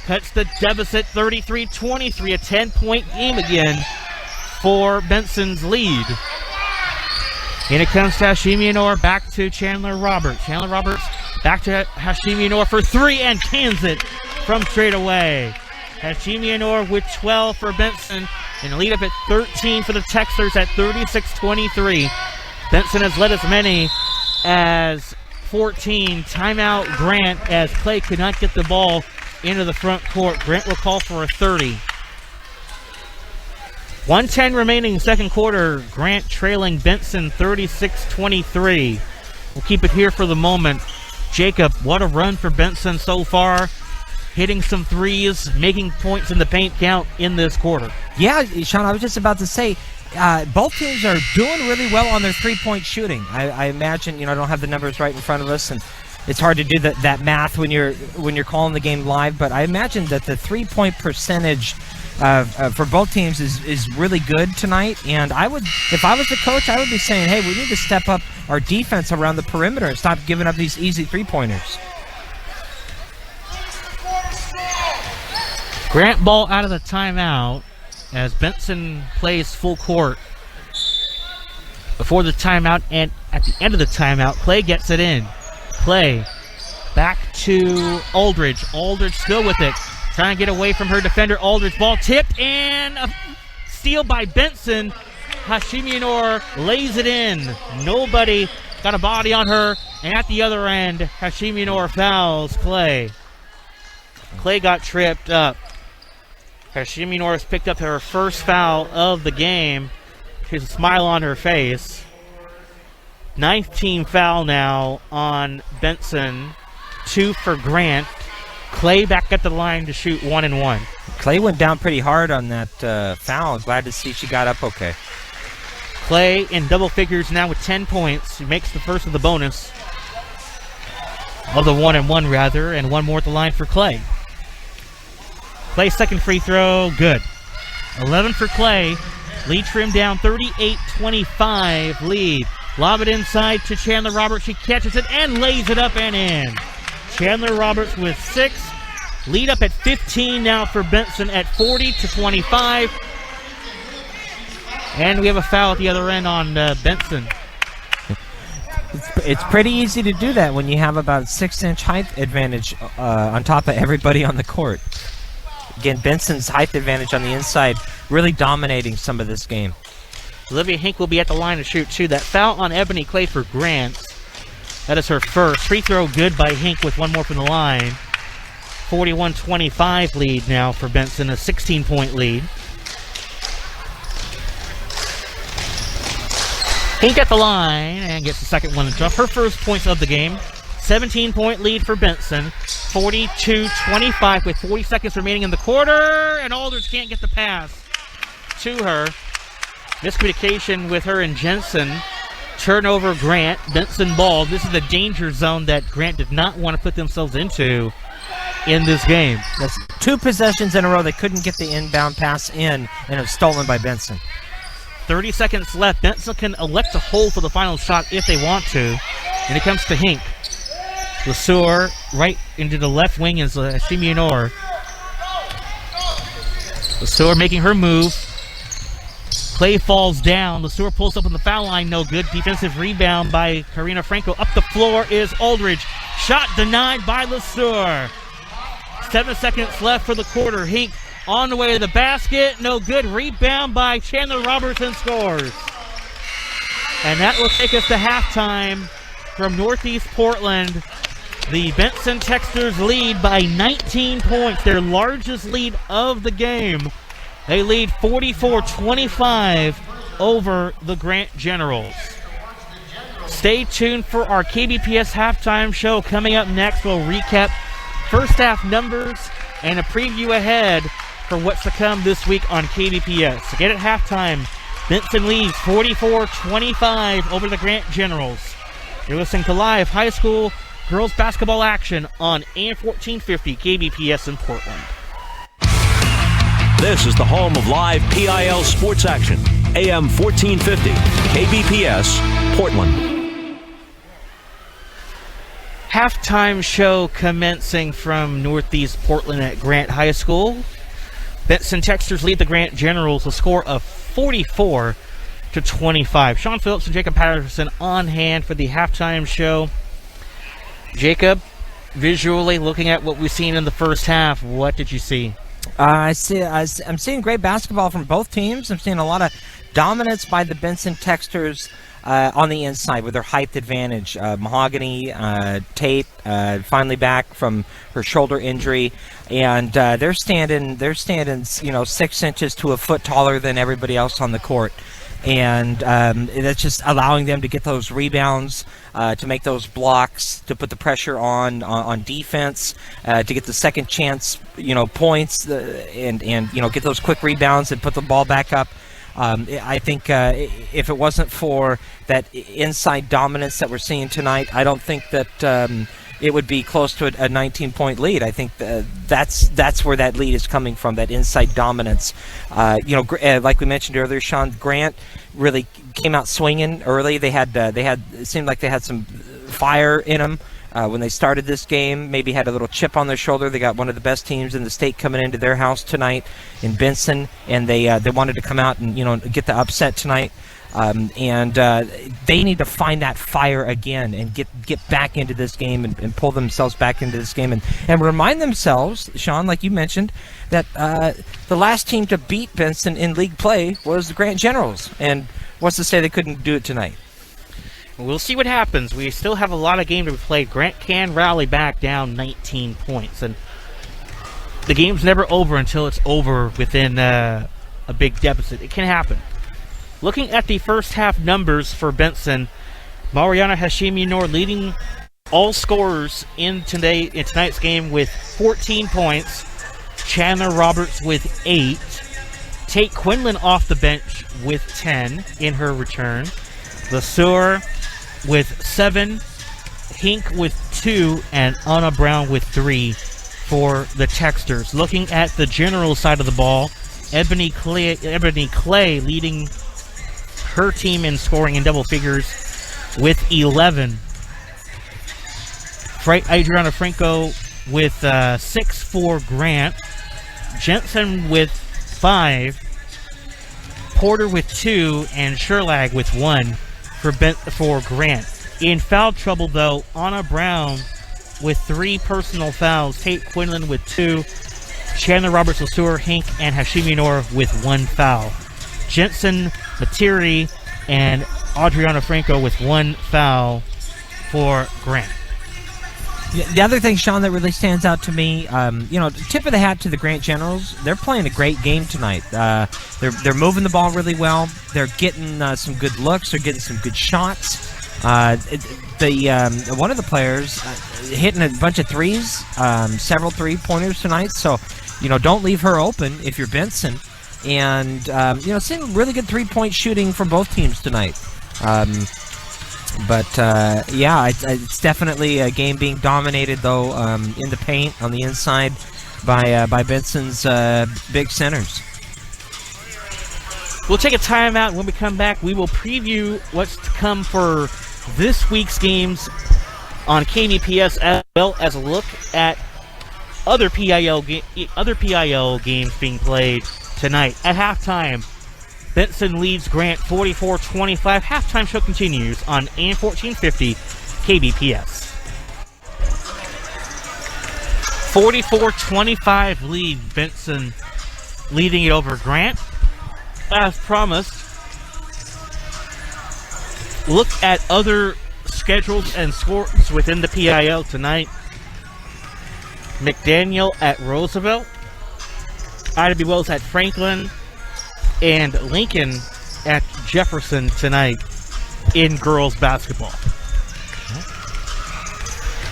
Cuts the deficit 33-23, a 10-point game again for Benson's lead. And it comes to Hashimi Anor, back to Chandler Roberts. Chandler Roberts back to Hashimi Anor for 3 and cans it from straight away. Hashimi Anor with 12 for Benson, and a lead up at 13 for the Texters at 36-23. Benson has led as many as 14. Timeout Grant as Clay could not get the ball into the front court. Grant will call for a 30. 1:10 remaining second quarter. Grant trailing Benson 36-23. We'll keep it here for the moment. Jacob, what a run for Benson so far. Hitting some threes, making points in the paint count in this quarter. Yeah, Sean, I was just about to say, both teams are doing really well on their three-point shooting. I imagine, I don't have the numbers right in front of us, and it's hard to do that math when you're calling the game live, but I imagine that the three-point percentage for both teams is really good tonight. And if I was the coach, I would be saying, hey, we need to step up our defense around the perimeter and stop giving up these easy three-pointers. Grant ball out of the timeout as Benson plays full court. Before the timeout and at the end of the timeout, Clay gets it in. Clay back to Aldridge. Aldridge still with it. Trying to get away from her defender. Aldridge ball tipped and a steal by Benson. Hashimi Anor lays it in. Nobody got a body on her. And at the other end, Hashimi Anor fouls Clay. Clay got tripped up. Hashimi Anor has picked up her first foul of the game. She has a smile on her face. 9th team foul now on Benson. 2 for Grant. Clay back at the line to shoot 1-and-1. Clay went down pretty hard on that foul. Glad to see she got up okay. Clay in double figures now with 10 points. He makes the first of the bonus. Of the 1-and-1 rather, and one more at the line for Clay. Clay's second free throw, good. 11 for Clay. Lead trimmed down, 38-25 lead. Lob it inside to Chandler Roberts. She catches it and lays it up and in. Chandler Roberts with 6. Lead up at 15 now for Benson at 40-25. And we have a foul at the other end on Benson. It's pretty easy to do that when you have about 6-inch height advantage on top of everybody on the court. Again, Benson's height advantage on the inside really dominating some of this game. Olivia Hink will be at the line to shoot, too. That foul on Ebony Clay for Grant. That is her first. Free throw good by Hink with one more from the line. 41-25 lead now for Benson, a 16-point lead. Hink at the line and gets the second one to drop. Her first points of the game. 17-point lead for Benson. 42-25 with 40 seconds remaining in the quarter. And Aldridge can't get the pass to her. Miscommunication with her and Jensen. Turnover Grant. Benson ball. This is the danger zone that Grant did not want to put themselves into in this game. That's 2 possessions in a row. They couldn't get the inbound pass in, and it was stolen by Benson. 30 seconds left. Benson can elect to hold for the final shot if they want to. And it comes to Hink. LeSueur right into the left wing is Simeonor. LeSueur making her move. Clay falls down. LeSueur pulls up on the foul line. No good. Defensive rebound by Karina Franco. Up the floor is Aldridge. Shot denied by LeSueur. 7 seconds left for the quarter. Hink on the way to the basket. No good. Rebound by Chandler Robertson scores. And that will take us to halftime from Northeast Portland. The Benson Texters lead by 19 points, their largest lead of the game. They lead 44-25 over the Grant Generals. Stay tuned for our KBPS halftime show. Coming up next, we'll recap first half numbers and a preview ahead for what's to come this week on KBPS. Again at halftime, Benson leads 44-25 over the Grant Generals. You're listening to live high school girls basketball action on AM 1450 KBPS in Portland. This is the home of live PIL sports action. AM 1450 KBPS, Portland. Halftime show commencing from Northeast Portland at Grant High School. Benson Texters lead the Grant Generals a score of 44-25. Sean Phillips and Jacob Patterson on hand for the halftime show. Jacob, visually looking at what we've seen in the first half, what did you see? I'm seeing great basketball from both teams. I'm seeing a lot of dominance by the Benson Texters on the inside with their height advantage. Mahogany, Tate, finally back from her shoulder injury, and they're standing 6 inches to a foot taller than everybody else on the court. And that's just allowing them to get those rebounds, to make those blocks, to put the pressure on defense, to get the second chance, points, and get those quick rebounds and put the ball back up. I think if it wasn't for that inside dominance that we're seeing tonight, I don't think that it would be close to a 19-point lead. I think that's where that lead is coming from, that inside dominance. Like we mentioned earlier, Sean, Grant really came out swinging early. It seemed like they had some fire in them when they started this game. Maybe had a little chip on their shoulder. They got one of the best teams in the state coming into their house tonight in Benson, and they wanted to come out and get the upset tonight. They need to find that fire again and get back into this game and pull themselves back into this game and remind themselves, Sean, like you mentioned, that the last team to beat Benson in league play was the Grant Generals. And what's to say they couldn't do it tonight? We'll see what happens. We still have a lot of game to play. Grant can rally back down 19 points. And the game's never over until it's over within a big deficit. It can happen. Looking at the first half numbers for Benson, Mariana Hashimi-Nor leading all scorers in tonight's game with 14 points. Chandler Roberts with 8. Tate Quinlan off the bench with 10 in her return. LeSueur with 7. Hink with 2. And Anna Brown with 3 for the Texters. Looking at the general side of the ball, Ebony Clay leading her team in scoring in double figures with 11. Adriana Franco with 6 for Grant. Jensen with 5. Porter with 2. And Sherlag with 1 for Grant. In foul trouble, though, Anna Brown with 3 personal fouls. Tate Quinlan with 2. Chandler Roberts, LeSueur, Hink, and Hashimi Nor with 1 foul. Jensen, Materi, and Adriana Franco with 1 foul for Grant. The other thing, Sean, that really stands out to me, tip of the hat to the Grant Generals. They're playing a great game tonight. They're moving the ball really well. They're getting some good looks. They're getting some good shots. One of the players hitting a bunch of threes, several three-pointers tonight. So, don't leave her open if you're Benson. And, seeing really good three-point shooting from both teams tonight. It's definitely a game being dominated, though, in the paint on the inside by Benson's big centers. We'll take a timeout. When we come back, we will preview what's to come for this week's games on KBPS, as well as a look at other PIL games being played tonight. At halftime, Benson leads Grant 44-25. Halftime show continues on AM 1450 KBPS. 44-25 lead, Benson leading it over Grant. As promised, look at other schedules and scores within the PIL tonight. McDaniel at Roosevelt, Ida B. Wells at Franklin, and Lincoln at Jefferson tonight in girls basketball.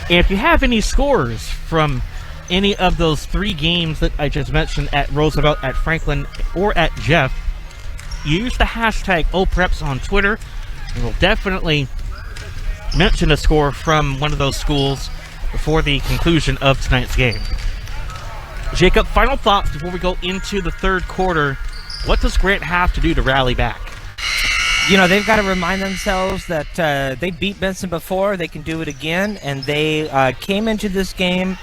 And if you have any scores from any of those 3 games that I just mentioned at Roosevelt, at Franklin, or at Jeff, use the hashtag OPREPS on Twitter, and we'll definitely mention a score from one of those schools before the conclusion of tonight's game. Jacob, final thoughts before we go into the third quarter. What does Grant have to do to rally back? They've got to remind themselves that they beat Benson before. They can do it again, and they came into this game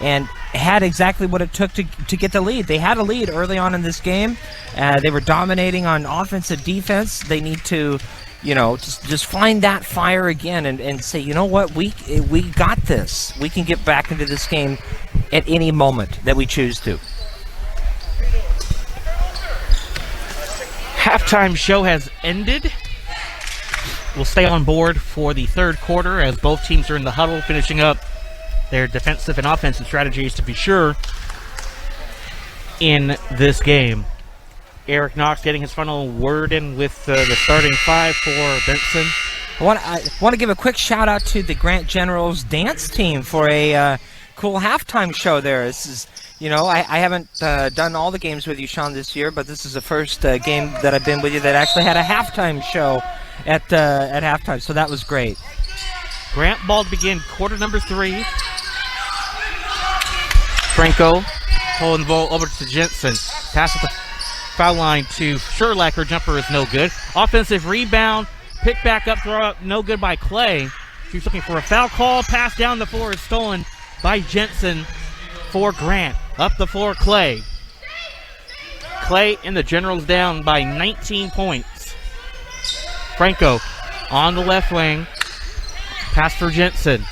and had exactly what it took to get the lead. They had a lead early on in this game. They were dominating on offense and defense. They need to, just find that fire again and say, you know what, we got this. We can get back into this game at any moment that we choose to. Halftime show has ended. We'll stay on board for the third quarter as both teams are in the huddle, finishing up their defensive and offensive strategies to be sure in this game. Eric Knox getting his final word in with the starting 5 for Benson. I want to give a quick shout out to the Grant Generals dance team for a cool halftime show there. This is, I haven't done all the games with you, Sean, this year, but this is the first game that I've been with you that actually had a halftime show at halftime, so that was great. Grant ball to begin quarter number 3. Franco pulling the ball over to Jensen. Pass at the foul line to Sherlack. Her jumper is no good. Offensive rebound. Pick back up, throw up, no good by Clay. She's looking for a foul call. Pass down the floor is stolen by Jensen for Grant. Up the floor, Clay. Clay and the Generals down by 19 points. Franco on the left wing. Pass for Jensen.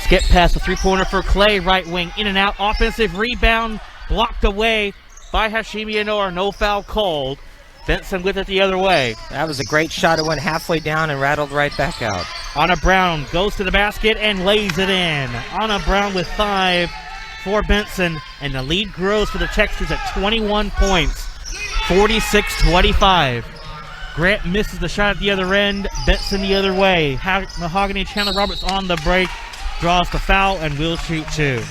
Skip pass, a three-pointer for Clay. Right wing, in and out. Offensive rebound, blocked away by Hashimi Anor. No foul called. Benson with it the other way. That was a great shot. It went halfway down and rattled right back out. Anna Brown goes to the basket and lays it in. Anna Brown with 5 for Benson, and the lead grows for the Texans at 21 points, 46-25. Grant misses the shot at the other end. Benson the other way. Mahogany Chandler Roberts on the break, draws the foul, and will shoot 2.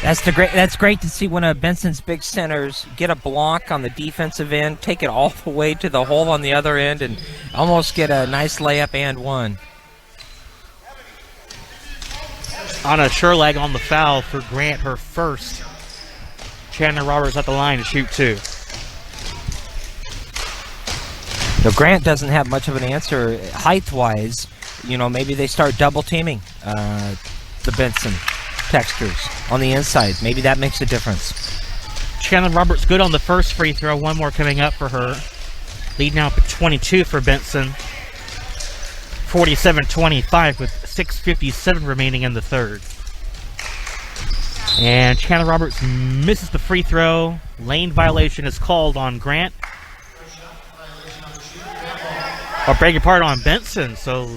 That's great to see one of Benson's big centers get a block on the defensive end, take it all the way to the hole on the other end, and almost get a nice layup and one. On a sure leg on the foul for Grant, her first. Chandler Roberts at the line to shoot two. Now, Grant doesn't have much of an answer height-wise. You know, maybe they start double-teaming the Benson Texters on the inside. Maybe that makes a difference. Chandler Roberts good on the first free throw. One more coming up for her. Lead now up at 22 for Benson. 47-25 with 6:57 remaining in the third. And Chandler Roberts misses the free throw. Lane violation is called on Grant. Or beg your pardon, on Benson. So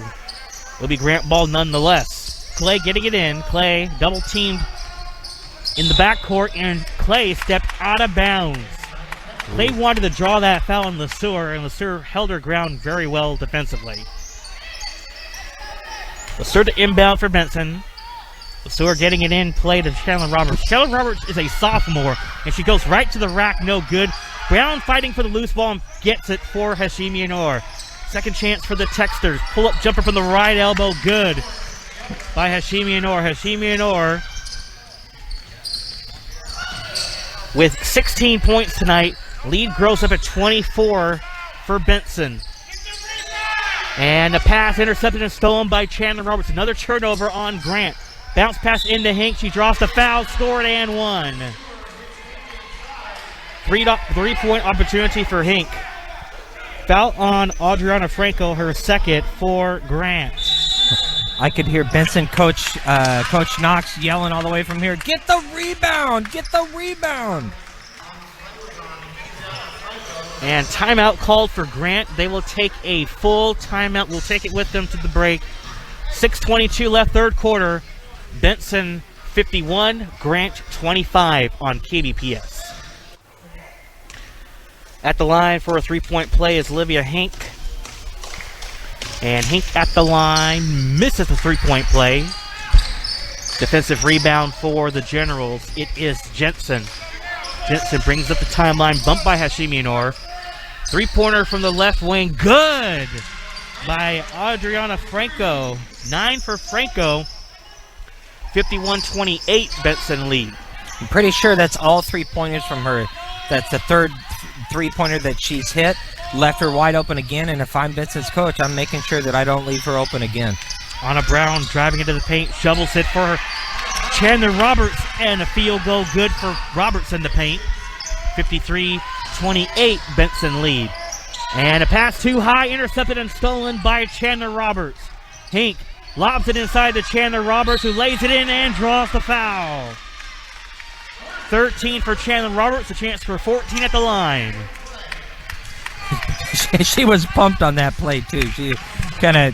it'll be Grant ball nonetheless. Clay getting it in. Clay double teamed in the backcourt, and Clay stepped out of bounds. Clay wanted to draw that foul on LeSueur, and LeSueur held her ground very well defensively. LeSueur to inbound for Benson. LeSueur getting it in play to Chandler Roberts. Chandler Roberts is a sophomore, and she goes right to the rack, no good. Brown fighting for the loose ball and gets it for Hashimi Anor. Second chance for the Texters. Pull-up jumper from the right elbow, good by Hashimi Anor. Hashimi Anor with 16 points tonight. Lead grows up at 24 for Benson. And a pass intercepted and stolen by Chandler Roberts. Another turnover on Grant. Bounce pass into Hink. She draws the foul, scored and one. Three-point opportunity for Hink. Foul on Adriana Franco, her second for Grant. I could hear Benson Coach Knox yelling all the way from here, "Get the rebound! Get the rebound!" And timeout called for Grant. They will take a full timeout. We'll take it with them to the break. 6:22 left, third quarter. Benson 51, Grant 25 on KBPS. At the line for a three-point play is Olivia Hink. And Hink at the line misses the three-point play. Defensive rebound for the Generals. It is Jensen. Jensen brings up the timeline, bumped by Hashimi Anor. Three-pointer from the left wing, good by Adriana Franco. 9 for Franco. 51-28 Benson lead. I'm pretty sure that's all three-pointers from her. That's the third three-pointer that she's hit. Left her wide open again, and if I'm Benson's coach, I'm making sure that I don't leave her open again. Anna Brown driving into the paint, shovels it for Chandler Roberts, and a field goal good for Roberts in the paint. 53-28 Benson lead. And a pass too high, intercepted and stolen by Chandler Roberts. Hink lobs it inside to Chandler Roberts, who lays it in and draws the foul. 13 for Chandler Roberts, a chance for 14 at the line. She was pumped on that play too. She kind of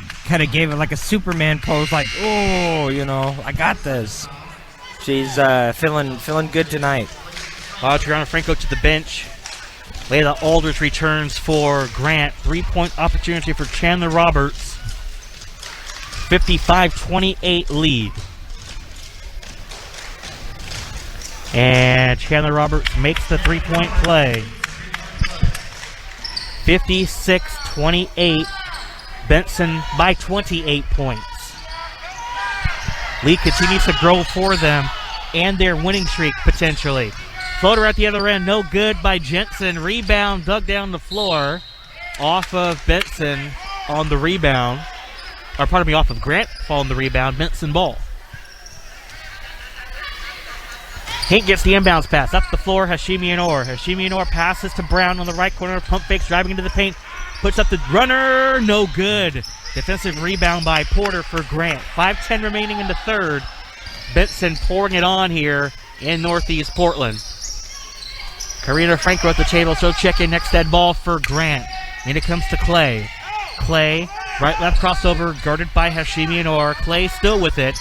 gave it like a Superman pose, like, "Oh, you know, I got this." She's feeling good tonight. Adriana Franco to the bench. Layla Aldridge returns for Grant. Three-point opportunity for Chandler Roberts. 55-28 lead. And Chandler Roberts makes the three-point play. 56-28. Benson by 28 points. Lead continues to grow for them and their winning streak potentially. Floater at the other end, no good by Jensen. Rebound dug down the floor off of Benson on the rebound. Or pardon me, off of Grant on the rebound. Benson ball. Hink gets the inbounds pass. Up the floor, Hashimi Anor. Hashimi Anor passes to Brown on the right corner. Pump fakes, driving into the paint. Puts up the runner. No good. Defensive rebound by Porter for Grant. 5:10 remaining in the third. Benson pouring it on here in Northeast Portland. Karina Franco at the table. So check in next dead ball for Grant. And it comes to Clay. Clay, right-left crossover, guarded by Hashimi Anor. Clay still with it.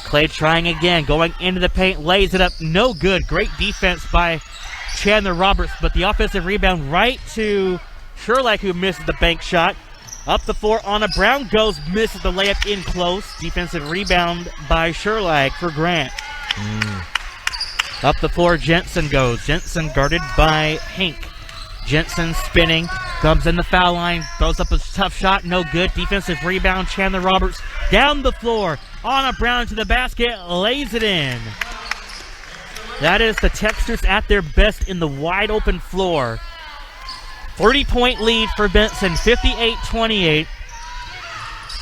Clay trying again, going into the paint, lays it up, no good. Great defense by Chandler Roberts, but the offensive rebound right to Sherlack, who misses the bank shot. Up the floor, Anna Brown goes, misses the layup in close. Defensive rebound by Sherlack for Grant. Up the floor, Jensen goes. Jensen guarded by Hank. Jensen spinning, comes in the foul line, throws up a tough shot, no good. Defensive rebound, Chandler Roberts down the floor. Anna Brown to the basket, lays it in. That is the Texters at their best in the wide open floor. 30-point lead for Benson, 58-28.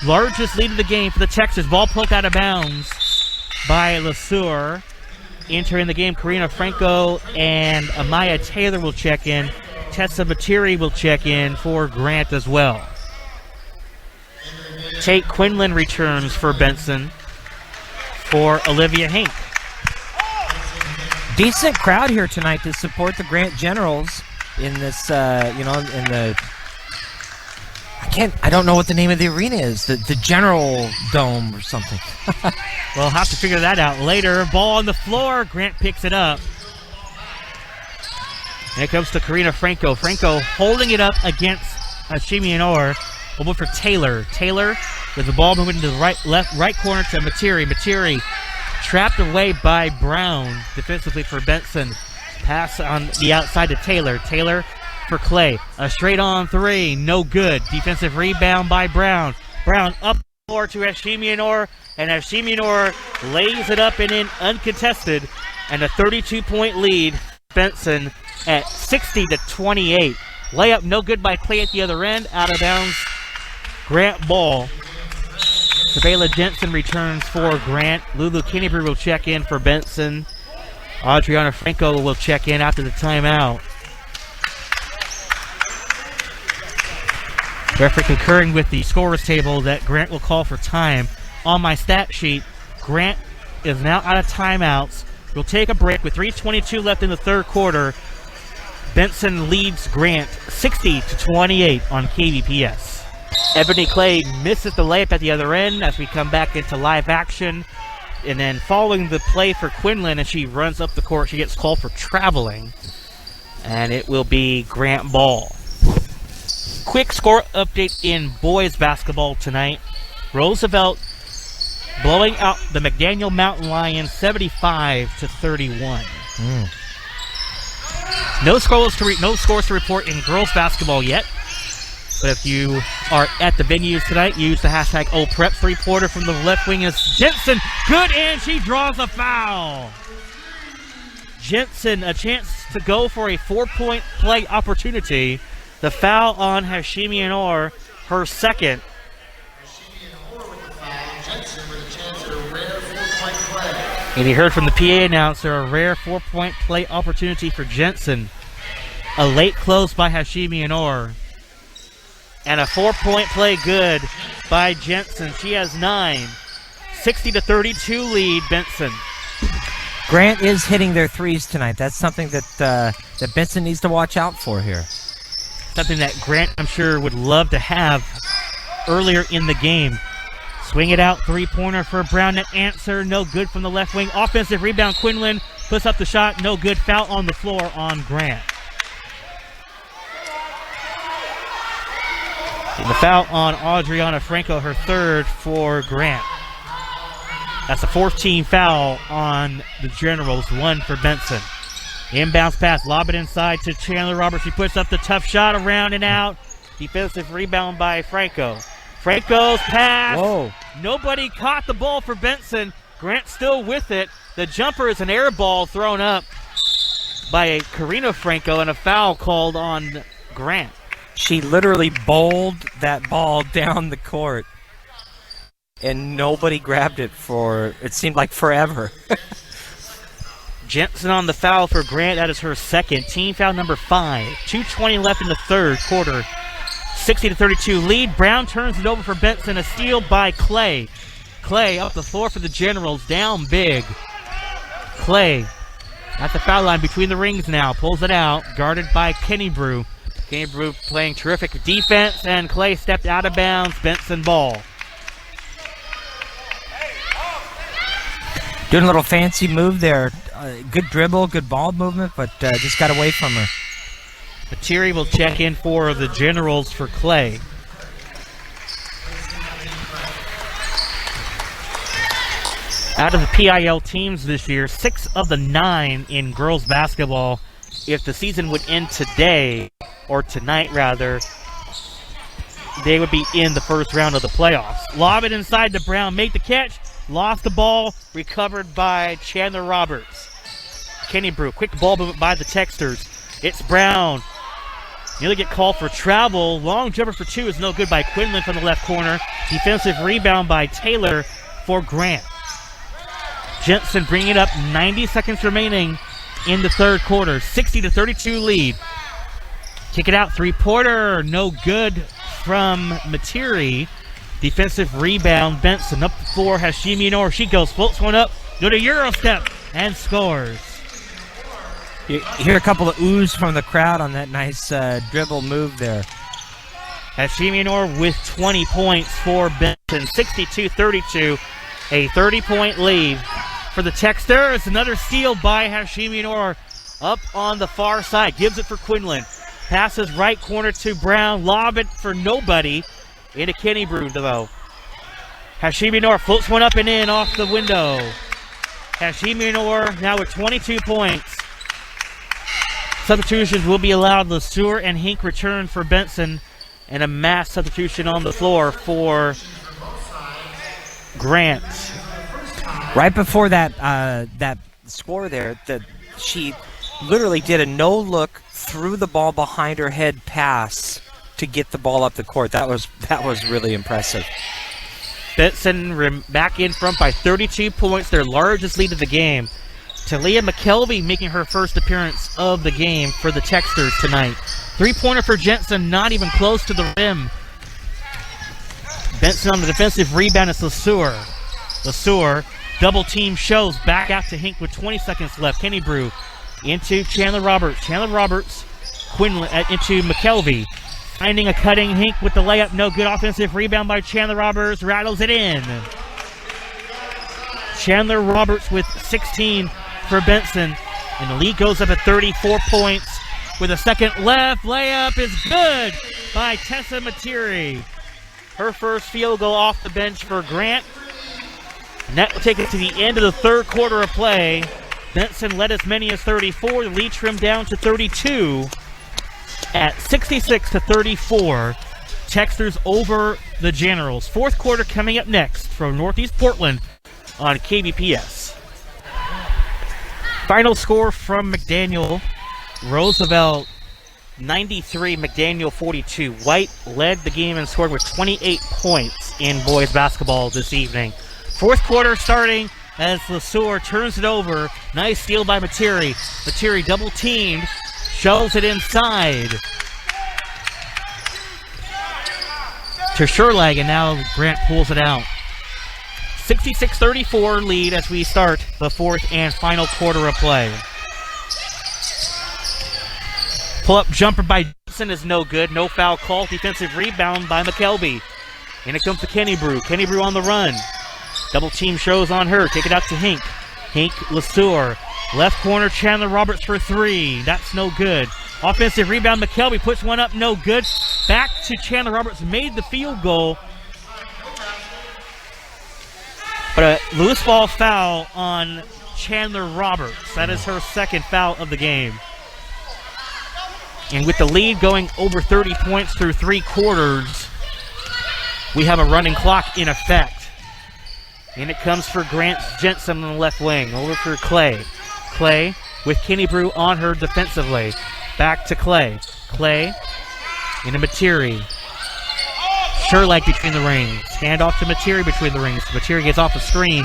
Largest lead of the game for the Texters. Ball poked out of bounds by LeSueur. Entering the game, Karina Franco and Amaya Taylor will check in. Tessa Batiri will check in for Grant as well. Tate Quinlan returns for Benson for Olivia Hank. Decent crowd here tonight to support the Grant Generals in this, in the... I don't know what the name of the arena is. The General Dome or something. We'll have to figure that out later. Ball on the floor. Grant picks it up. And it comes to Karina Franco. Franco holding it up against Hashimi and Orr. We'll move for Taylor. Taylor with the ball moving to the right corner to Materi. Materi trapped away by Brown defensively for Benson. Pass on the outside to Taylor. Taylor for Clay. A straight on three. No good. Defensive rebound by Brown. Brown up the floor to Hashimi and Orr. And Hashimi and Orr lays it up and in uncontested. And a 32-point lead. Benson at 60-28. Layup no good by Clay at the other end. Out of bounds. Grant ball. Sabela Jensen returns for Grant. Lulu Kennebrew will check in for Benson. Adriana Franco will check in after the timeout. Referee concurring with the scorer's table that Grant will call for time. On my stat sheet, Grant is now out of timeouts. We'll take a break with 3:22 left in the third quarter. Benson leads Grant 60-28 on KBPS. Ebony Clay misses the layup at the other end as we come back into live action. And then following the play for Quinlan, and she runs up the court, she gets called for traveling. And it will be Grant ball. Quick score update in boys basketball tonight. Roosevelt blowing out the McDaniel Mountain Lions 75-31. No scores to report in girls basketball yet. But if you are at the venues tonight, use the hashtag OPrep. Three-pointer from the left wing is Jensen. Good, and she draws a foul. Jensen, a chance to go for a 4-point play opportunity. The foul on Hashimi and Orr, her second. Hashimi and Orr with the foul. Jensen with a chance at a rare 4-point play. And you heard from the PA announcer, a rare 4-point play opportunity for Jensen. A late close by Hashimi and Orr. And a 4-point play good by Jensen. She has 9. 60-32 lead, Benson. Grant is hitting their threes tonight. That's something that Benson needs to watch out for here. Something that Grant, I'm sure, would love to have earlier in the game. Swing it out, three-pointer for Brown. Net answer, no good from the left wing. Offensive rebound, Quinlan puts up the shot, no good. Foul on the floor on Grant. And the foul on Adriana Franco, her third for Grant. That's a 14 foul on the Generals, 1 for Benson. Inbounds pass, lob it inside to Chandler Roberts. He puts up the tough shot around and out. Defensive rebound by Franco. Franco's pass. Whoa. Nobody caught the ball for Benson. Grant still with it. The jumper is an air ball thrown up by Karina Franco and a foul called on Grant. She literally bowled that ball down the court, and nobody grabbed it for, it seemed like forever. Jensen on the foul for Grant. That is her second. Team foul number 5. 2:20 left in the third quarter. 60-32 lead. Brown turns it over for Benson. A steal by Clay. Clay up the floor for the Generals. Down big. Clay at the foul line between the rings now. Pulls it out. Guarded by Kennebrew. Kennebrew playing terrific defense, and Clay stepped out of bounds. Benson ball. Doing a little fancy move there. Good dribble, good ball movement, but just got away from her. Materi will check in for the Generals for Clay. Out of the PIL teams this year, 6 of the 9 in girls basketball, if the season would end today, or tonight rather, they would be in the first round of the playoffs. Lob it inside to Brown, make the catch, lost the ball, recovered by Chandler Roberts. Kenny Brew, quick ball movement by the Texters. It's Brown. Nearly get called for travel. Long jumper for 2 is no good by Quinlan from the left corner. Defensive rebound by Taylor for Grant. Jensen bringing it up, 90 seconds remaining in the third quarter. 60-32 lead. Kick it out, three-pointer, no good from Materi. Defensive rebound, Benson up the floor, Hashimi Noor. She goes, floats one up, do the Euro step, and scores. You hear a couple of oohs from the crowd on that nice dribble move there. Hashimi Noor with 20 points for Benson, 62-32, a 30-point lead for the Texters. Another steal by Hashimi Noor up on the far side, gives it for Quinlan. Passes right corner to Brown, lob it for nobody into Kenny Brew though. Hashimi Noor floats one up and in off the window. Hashimi Noor now with 22 points. Substitutions will be allowed. LeSueur and Hink return for Benson, and a mass substitution on the floor for Grant. Right before that that score there, she literally did a no-look, threw the ball behind her head pass to get the ball up the court. That was really impressive. Benson back in front by 32 points, their largest lead of the game. Talia McKelvey making her first appearance of the game for the Texters tonight. Three-pointer for Jensen, not even close to the rim. Benson on the defensive rebound is LeSueur. LeSueur, double team shows, back out to Hink with 20 seconds left. Kenny Brew into Chandler Roberts. Chandler Roberts, Quinlan into McKelvey. Finding a cutting Hink with the layup, no good. Offensive rebound by Chandler Roberts, rattles it in. Chandler Roberts with 16 for Benson, and the lead goes up at 34 points with a second left. Layup is good by Tessa Materi. Her first field goal off the bench for Grant. And that will take it to the end of the third quarter of play. Benson led as many as 34. The lead trimmed down to 32 at 66-34. Texters over the Generals. Fourth quarter coming up next from Northeast Portland on KBPS. Final score from McDaniel. Roosevelt 93, McDaniel 42. White led the game and scored with 28 points in boys basketball this evening. Fourth quarter starting as LeSueur turns it over. Nice steal by Materi. Materi double teamed, shoves it inside to Sherlag, and now Grant pulls it out. 66-34 lead as we start the fourth and final quarter of play. Pull-up jumper by Benson is no good. No foul call. Defensive rebound by McKelvey. And it comes to Kenny Brew. Kenny Brew on the run. Double team shows on her. Take it out to Hink. Hink, LeSueur. Left corner, Chandler Roberts for 3. That's no good. Offensive rebound, McKelvey puts one up, no good. Back to Chandler Roberts, made the field goal. But a loose ball foul on Chandler Roberts. That is her second foul of the game. And with the lead going over 30 points through 3 quarters, we have a running clock in effect. And it comes for Grant Jensen on the left wing. Over for Clay. Clay with Kenny Brew on her defensively. Back to Clay. Clay into Materi. Sherlag between the rings. Hand off to Materi between the rings. Materi gets off the screen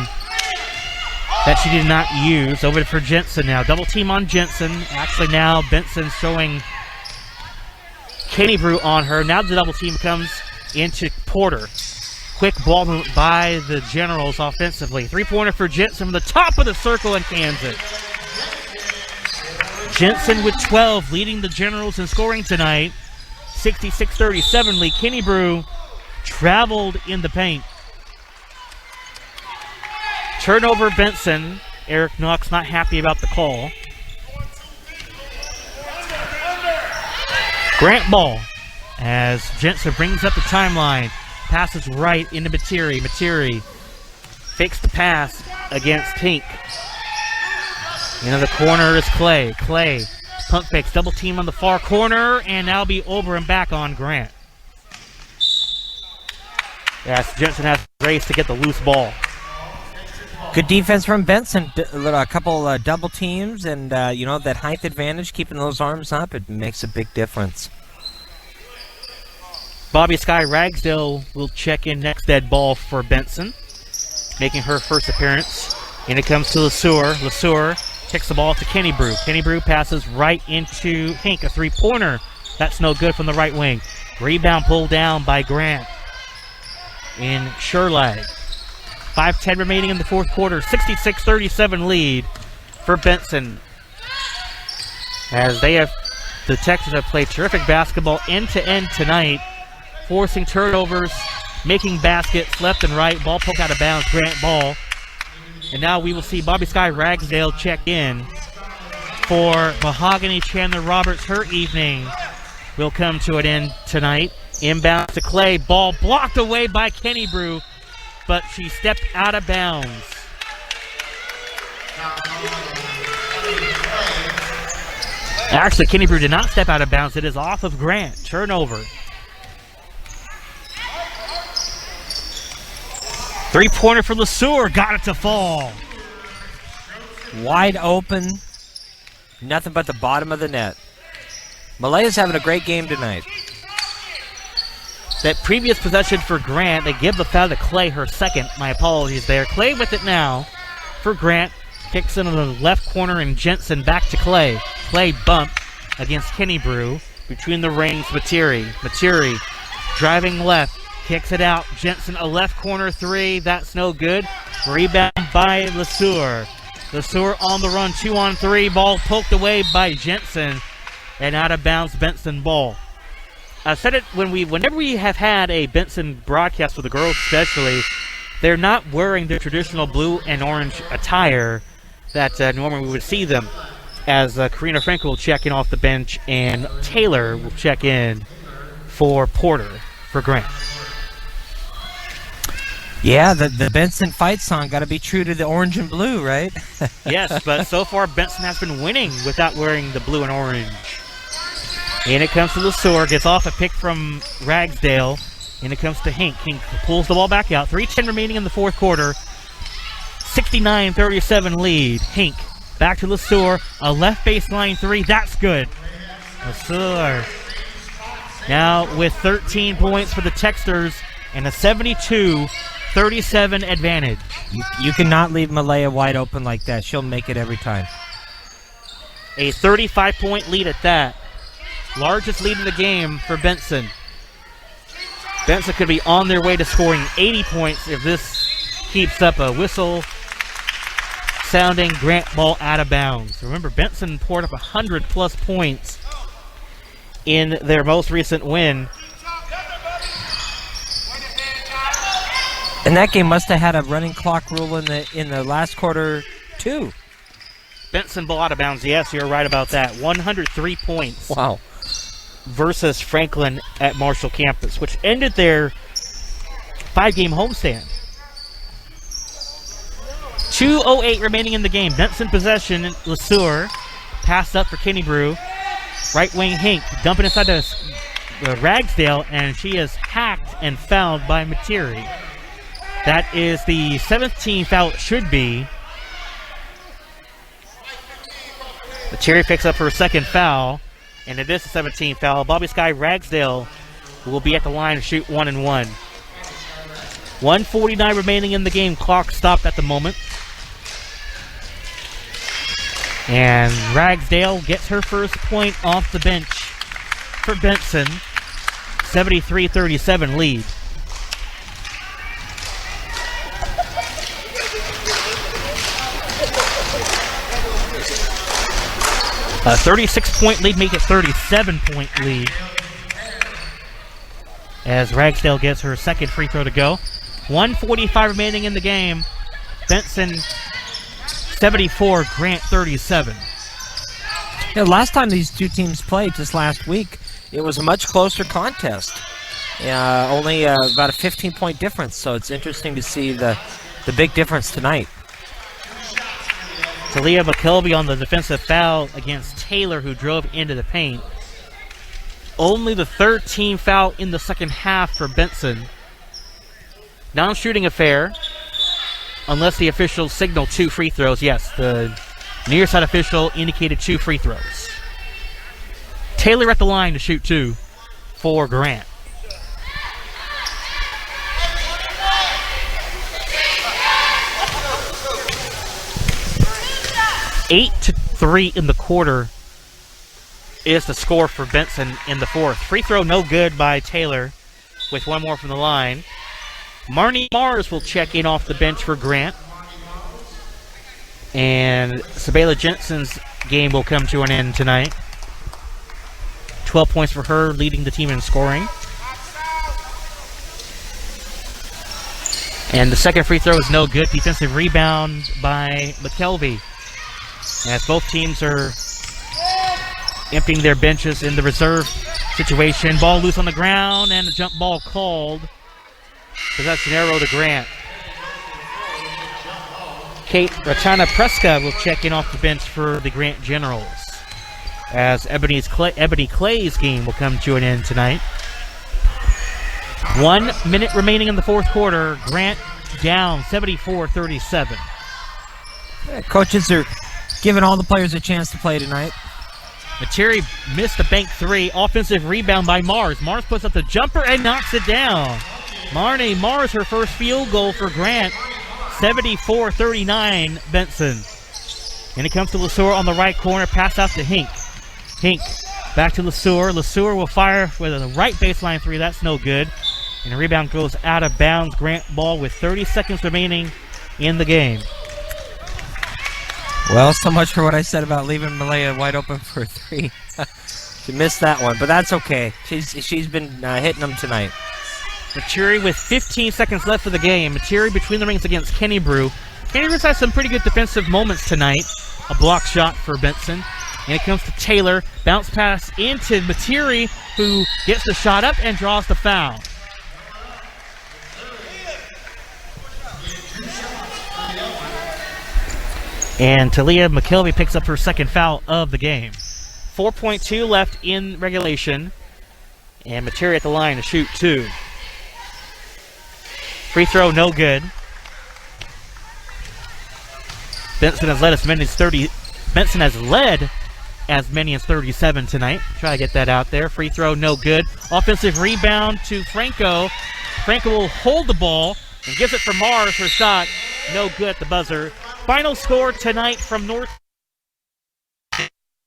that she did not use. Over for Jensen now. Double team on Jensen. Actually now Benson showing Kenny Brew on her. Now the double team comes into Porter. Quick ball movement by the Generals offensively. Three-pointer for Jensen from the top of the circle and cans it. Jensen with 12 leading the Generals in scoring tonight. 66-37 lead. Kenny Brew traveled in the paint. Turnover Benson. Eric Knox not happy about the call. Grant ball as Jensen brings up the timeline. Passes right into Materi. Materi fakes the pass against Hink. Into the corner is Clay. Clay pump fakes, double team on the far corner, and now be over and back on Grant. Yes, Jensen has to race to get the loose ball. Good defense from Benson. A couple double teams, and that height advantage, keeping those arms up, it makes a big difference. Bobby Sky Ragsdale will check in next dead ball for Benson, making her first appearance. And it comes to LeSueur. LeSueur kicks the ball to Kenny Brew. Kenny Brew passes right into Hink, a three-pointer. That's no good from the right wing. Rebound pulled down by Grant in Sherlag. 5:10 remaining in the fourth quarter. 66-37 lead for Benson. As the Texans have played terrific basketball end-to-end tonight, forcing turnovers, making baskets left and right. Ball poked out of bounds. Grant ball. And now we will see Bobby Sky Ragsdale check in for Mahogany Chandler Roberts. Her evening will come to an end tonight. Inbound to Clay. Ball blocked away by Kenny Brew, but she stepped out of bounds. Actually, Kenny Brew did not step out of bounds. It is off of Grant. Turnover. Three-pointer for LeSueur. Got it to fall. Wide open. Nothing but the bottom of the net. Malaya's having a great game tonight. That previous possession for Grant, they give the foul to Clay, her second. My apologies there. Clay with it now for Grant. Kicks into the left corner and Jensen back to Clay. Clay bump against Kenny Brew. Between the rings, Materi. Materi driving left. Kicks it out. Jensen, a left corner three. That's no good. Rebound by LeSueur. LeSueur on the run. 2-on-3. Ball poked away by Jensen. And out of bounds, Benson ball. I've said it whenever we have had a Benson broadcast for the girls especially, they're not wearing their traditional blue and orange attire that normally we would see them, as Karina Franco will check in off the bench and Taylor will check in for Porter for Grant. Yeah, the Benson fight song got to be true to the orange and blue, right? Yes, but so far Benson has been winning without wearing the blue and orange. And it comes to LeSueur, gets off a pick from Ragsdale, and it comes to Hink. Hink pulls the ball back out. 3:10 remaining in the fourth quarter. 69-37 lead. Hink back to LeSueur, a left baseline three. That's good. LeSueur now with 13 points for the Texters and a 72-37 advantage. You cannot leave Malaya wide open like that. She'll make it every time. A 35-point lead at that. Largest lead in the game for Benson. Benson could be on their way to scoring 80 points if this keeps up. A whistle sounding. Grant ball out of bounds. Remember, Benson poured up 100-plus points in their most recent win. And that game must have had a running clock rule in the last quarter too. Benson ball out of bounds. Yes, you're right about that. 103 points. Wow. Versus Franklin at Marshall campus, which ended their 5-game homestand. 2:08 remaining in the game. Benson possession. LeSueur passed up for Kenny Brew. Right wing Hink dumping inside to Ragsdale, and she is hacked and fouled by Materi. That is the 17th foul it should be. Materi picks up her second foul. And it is the 17th foul. Bobby Sky Ragsdale will be at the line to shoot 1-1. 1:49 remaining in the game. Clock stopped at the moment. And Ragsdale gets her first point off the bench for Benson. 73-37 lead. A 36-point lead, make it 37-point lead. As Ragsdale gets her second free throw to go. 1:45 remaining in the game. Benson 74, Grant 37. Last time these two teams played, just last week, it was a much closer contest. Only about a 15-point difference, so it's interesting to see the the big difference tonight. Talia McKelvey on the defensive foul against Taylor, who drove into the paint. Only the third team foul in the second half for Benson. Non-shooting affair, unless the officials signal 2 free throws. Yes, the near side official indicated 2 free throws. Taylor at the line to shoot 2 for Grant. Eight to 3 in the quarter is the score for Benson in the fourth. Free throw no good by Taylor with one more from the line. Marnie Mars will check in off the bench for Grant. And Sabela Jensen's game will come to an end tonight. 12 points for her, leading the team in scoring. And the second free throw is no good. Defensive rebound by McKelvey. As both teams are emptying their benches in the reserve situation. Ball loose on the ground and a jump ball called. So that's an arrow to Grant. Kate Ratana Preska will check in off the bench for the Grant Generals. As Ebony Clay's game will come to an end tonight. 1 minute remaining in the fourth quarter. Grant down 74-37. Coaches are giving all the players a chance to play tonight. Materi missed a bank 3. Offensive rebound by Mars. Mars puts up the jumper and knocks it down. Marnie Mars, her first field goal for Grant. 74-39 Benson. And it comes to LeSueur on the right corner. Pass out to Hink. Hink back to LeSueur. LeSueur will fire with a right baseline 3. That's no good. And the rebound goes out of bounds. Grant ball with 30 seconds remaining in the game. Well, so much for what I said about leaving Malaya wide open for a 3. She missed that one, but that's okay. She's been hitting them tonight. Materi with 15 seconds left of the game. Materi between the rings against Kenny Brew. Kenny Brew's had some pretty good defensive moments tonight. A block shot for Benson. And it comes to Taylor. Bounce pass into Materi, who gets the shot up and draws the foul. And Talia McKelvey picks up her second foul of the game. 4.2 left in regulation. And Materi at the line to shoot 2. Free throw no good. Benson has led as many as 30. Benson has led as many as 37 tonight. Try to get that out there. Free throw no good. Offensive rebound to Franco. Franco will hold the ball and gives it for Mars. Her shot no good at the buzzer. Final score tonight from North.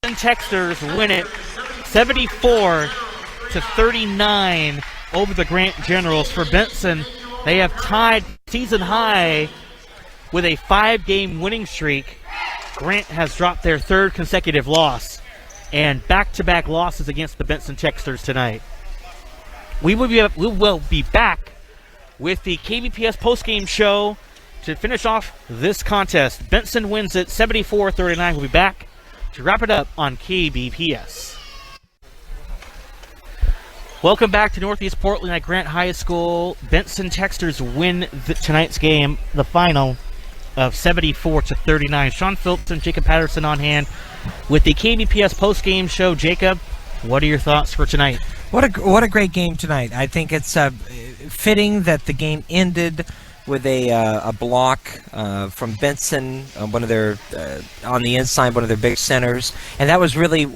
Texters win it 74-39 over the Grant Generals. For Benson, they have tied season high with a 5-game winning streak. Grant has dropped their 3rd consecutive loss and back-to-back losses against the Benson Texters tonight. We will be back with the KBPS postgame show to finish off this contest. Benson wins it 74-39. We'll be back to wrap it up on KBPS. Welcome back to Northeast Portland at Grant High School. Benson Texters win tonight's game, the final of 74-39. Sean Phillips and Jacob Patterson on hand with the KBPS postgame show. Jacob, what are your thoughts for tonight? What a great game tonight. I think it's fitting that the game ended with a block from Benson, one of their on the inside, one of their big centers, and that was really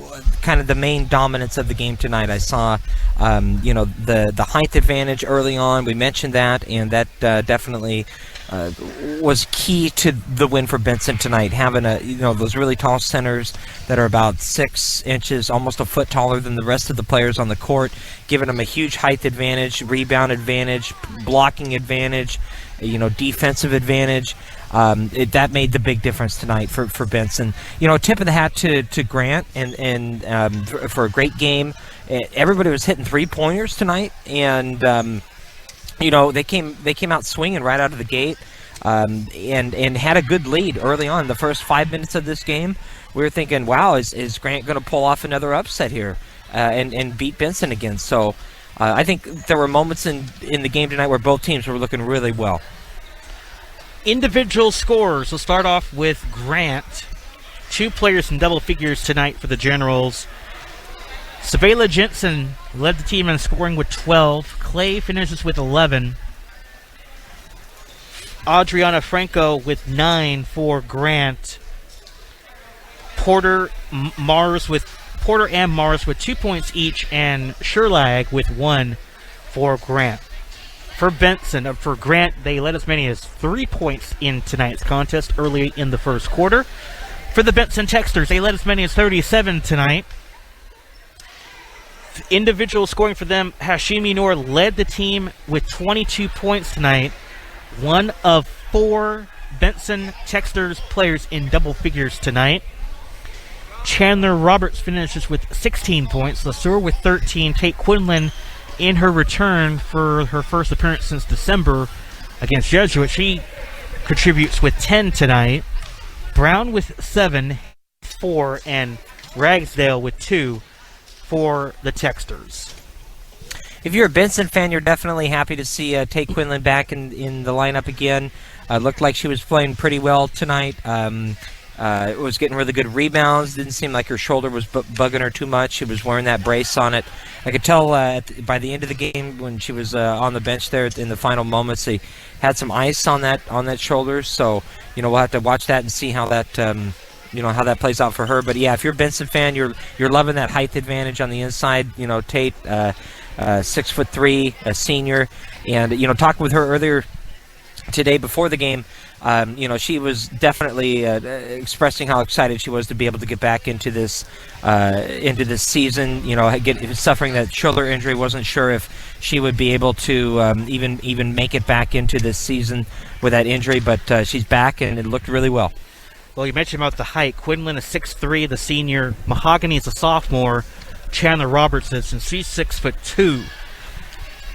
kind of the main dominance of the game tonight. I saw, the height advantage early on. We mentioned that, and that definitely was key to the win for Benson tonight. Having those really tall centers that are about 6 inches, almost a foot taller than the rest of the players on the court, giving them a huge height advantage, rebound advantage, blocking advantage, defensive advantage. That made the big difference tonight for Benson. Tip of the hat to Grant and for a great game. Everybody was hitting 3-pointers tonight, and they came out swinging right out of the gate, and had a good lead early on. The first 5 minutes of this game, we were thinking, wow, is Grant going to pull off another upset here and beat Benson again? So I think there were moments in the game tonight where both teams were looking really well. Individual scores. We'll start off with Grant. 2 players in double figures tonight for the Generals. Savela Jensen led the team in scoring with 12. Clay finishes with 11. Adriana Franco with 9 for Grant. Porter and Mars with 2 points each, and Sherlag with 1 for Grant. For Grant, they led as many as 3 points in tonight's contest early in the first quarter. For the Benson Texters, they led as many as 37 tonight. Individual scoring for them, Hashimi Noor led the team with 22 points tonight. 1 of 4 Benson Texters players in double figures tonight. Chandler Roberts finishes with 16 points. LeSueur with 13. Tate Quinlan in her return for her first appearance since December against Jesuit. She contributes with 10 tonight. Brown with 7, 4, and Ragsdale with 2 for the Texters. If you're a Benson fan, you're definitely happy to see Tate Quinlan back in the lineup again. Looked like she was playing pretty well tonight. Was getting really good rebounds. Didn't seem like her shoulder was bugging her too much. She was wearing that brace on it. I could tell by the end of the game when she was on the bench there in the final moments, they had some ice on that shoulder. So we'll have to watch that and see how that how that plays out for her. But yeah, if you're a Benson fan, you're loving that height advantage on the inside. Tate, 6'3", a senior, and talking with her earlier today before the game. She was definitely expressing how excited she was to be able to get back into this season. Suffering that shoulder injury, wasn't sure if she would be able to even make it back into this season with that injury, but she's back and it looked really well. Well, you mentioned about the height. Quinlan is 6'3", the senior. Mahogany is a sophomore. Chandler Roberts is, and she's 6'2".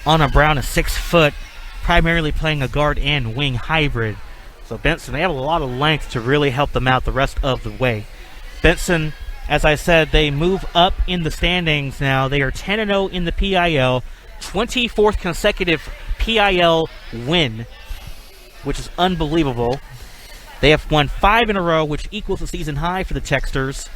Anna Brown is 6 foot, primarily playing a guard and wing hybrid. So Benson, they have a lot of length to really help them out the rest of the way. Benson, as I said, they move up in the standings now. They are 10-0 in the PIL, 24th consecutive PIL win, which is unbelievable. They have won 5 in a row, which equals a season high for the Texters,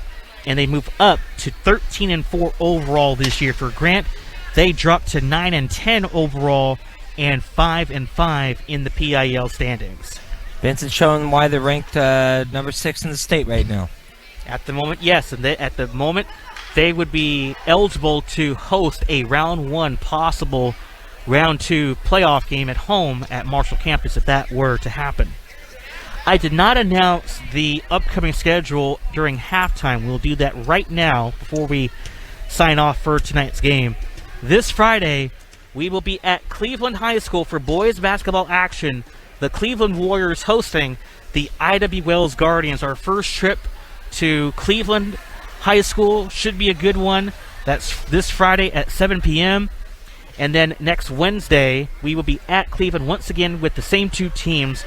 and they move up to 13-4 overall this year. For Grant, they dropped to 9-10 overall and 5-5 in the PIL standings. Benson showing why they're ranked number 6 in the state right now. At the moment, yes. And at the moment, they would be eligible to host a round 1 possible round 2 playoff game at home at Marshall campus if that were to happen. I did not announce the upcoming schedule during halftime. We'll do that right now before we sign off for tonight's game. This Friday, we will be at Cleveland High School for boys basketball action. The Cleveland Warriors hosting the I.W. Wells Guardians. Our first trip to Cleveland High School should be a good one. That's this Friday at 7 p.m. And then next Wednesday, we will be at Cleveland once again with the same 2 teams.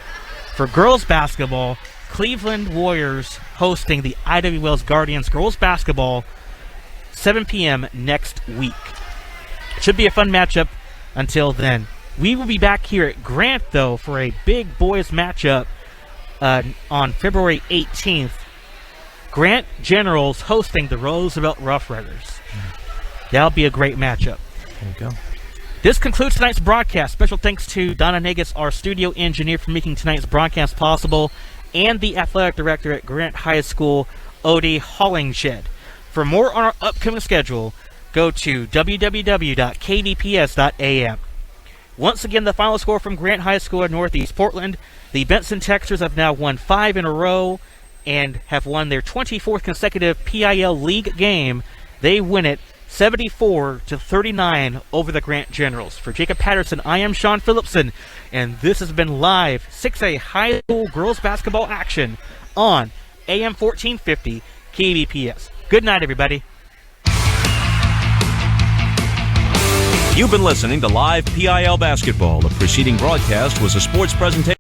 For girls basketball, Cleveland Warriors hosting the I.W. Wells Guardians girls basketball, 7 p.m. next week. Should be a fun matchup until then. We will be back here at Grant, though, for a big boys matchup on February 18th. Grant Generals hosting the Roosevelt Rough Riders. That'll be a great matchup. There you go. This concludes tonight's broadcast. Special thanks to Donna Negus, our studio engineer, for making tonight's broadcast possible, and the athletic director at Grant High School, Odie Hollingshed. For more on our upcoming schedule, go to www.kbps.am. Once again, the final score from Grant High School in Northeast Portland. The Benson Texters have now won 5 in a row and have won their 24th consecutive PIL League game. They win it 74-39 over the Grant Generals. For Jacob Patterson, I am Sean Phillipson, and this has been live 6A high school girls basketball action on AM 1450 KBPS. Good night, everybody. You've been listening to Live PIL Basketball. The preceding broadcast was a sports presentation.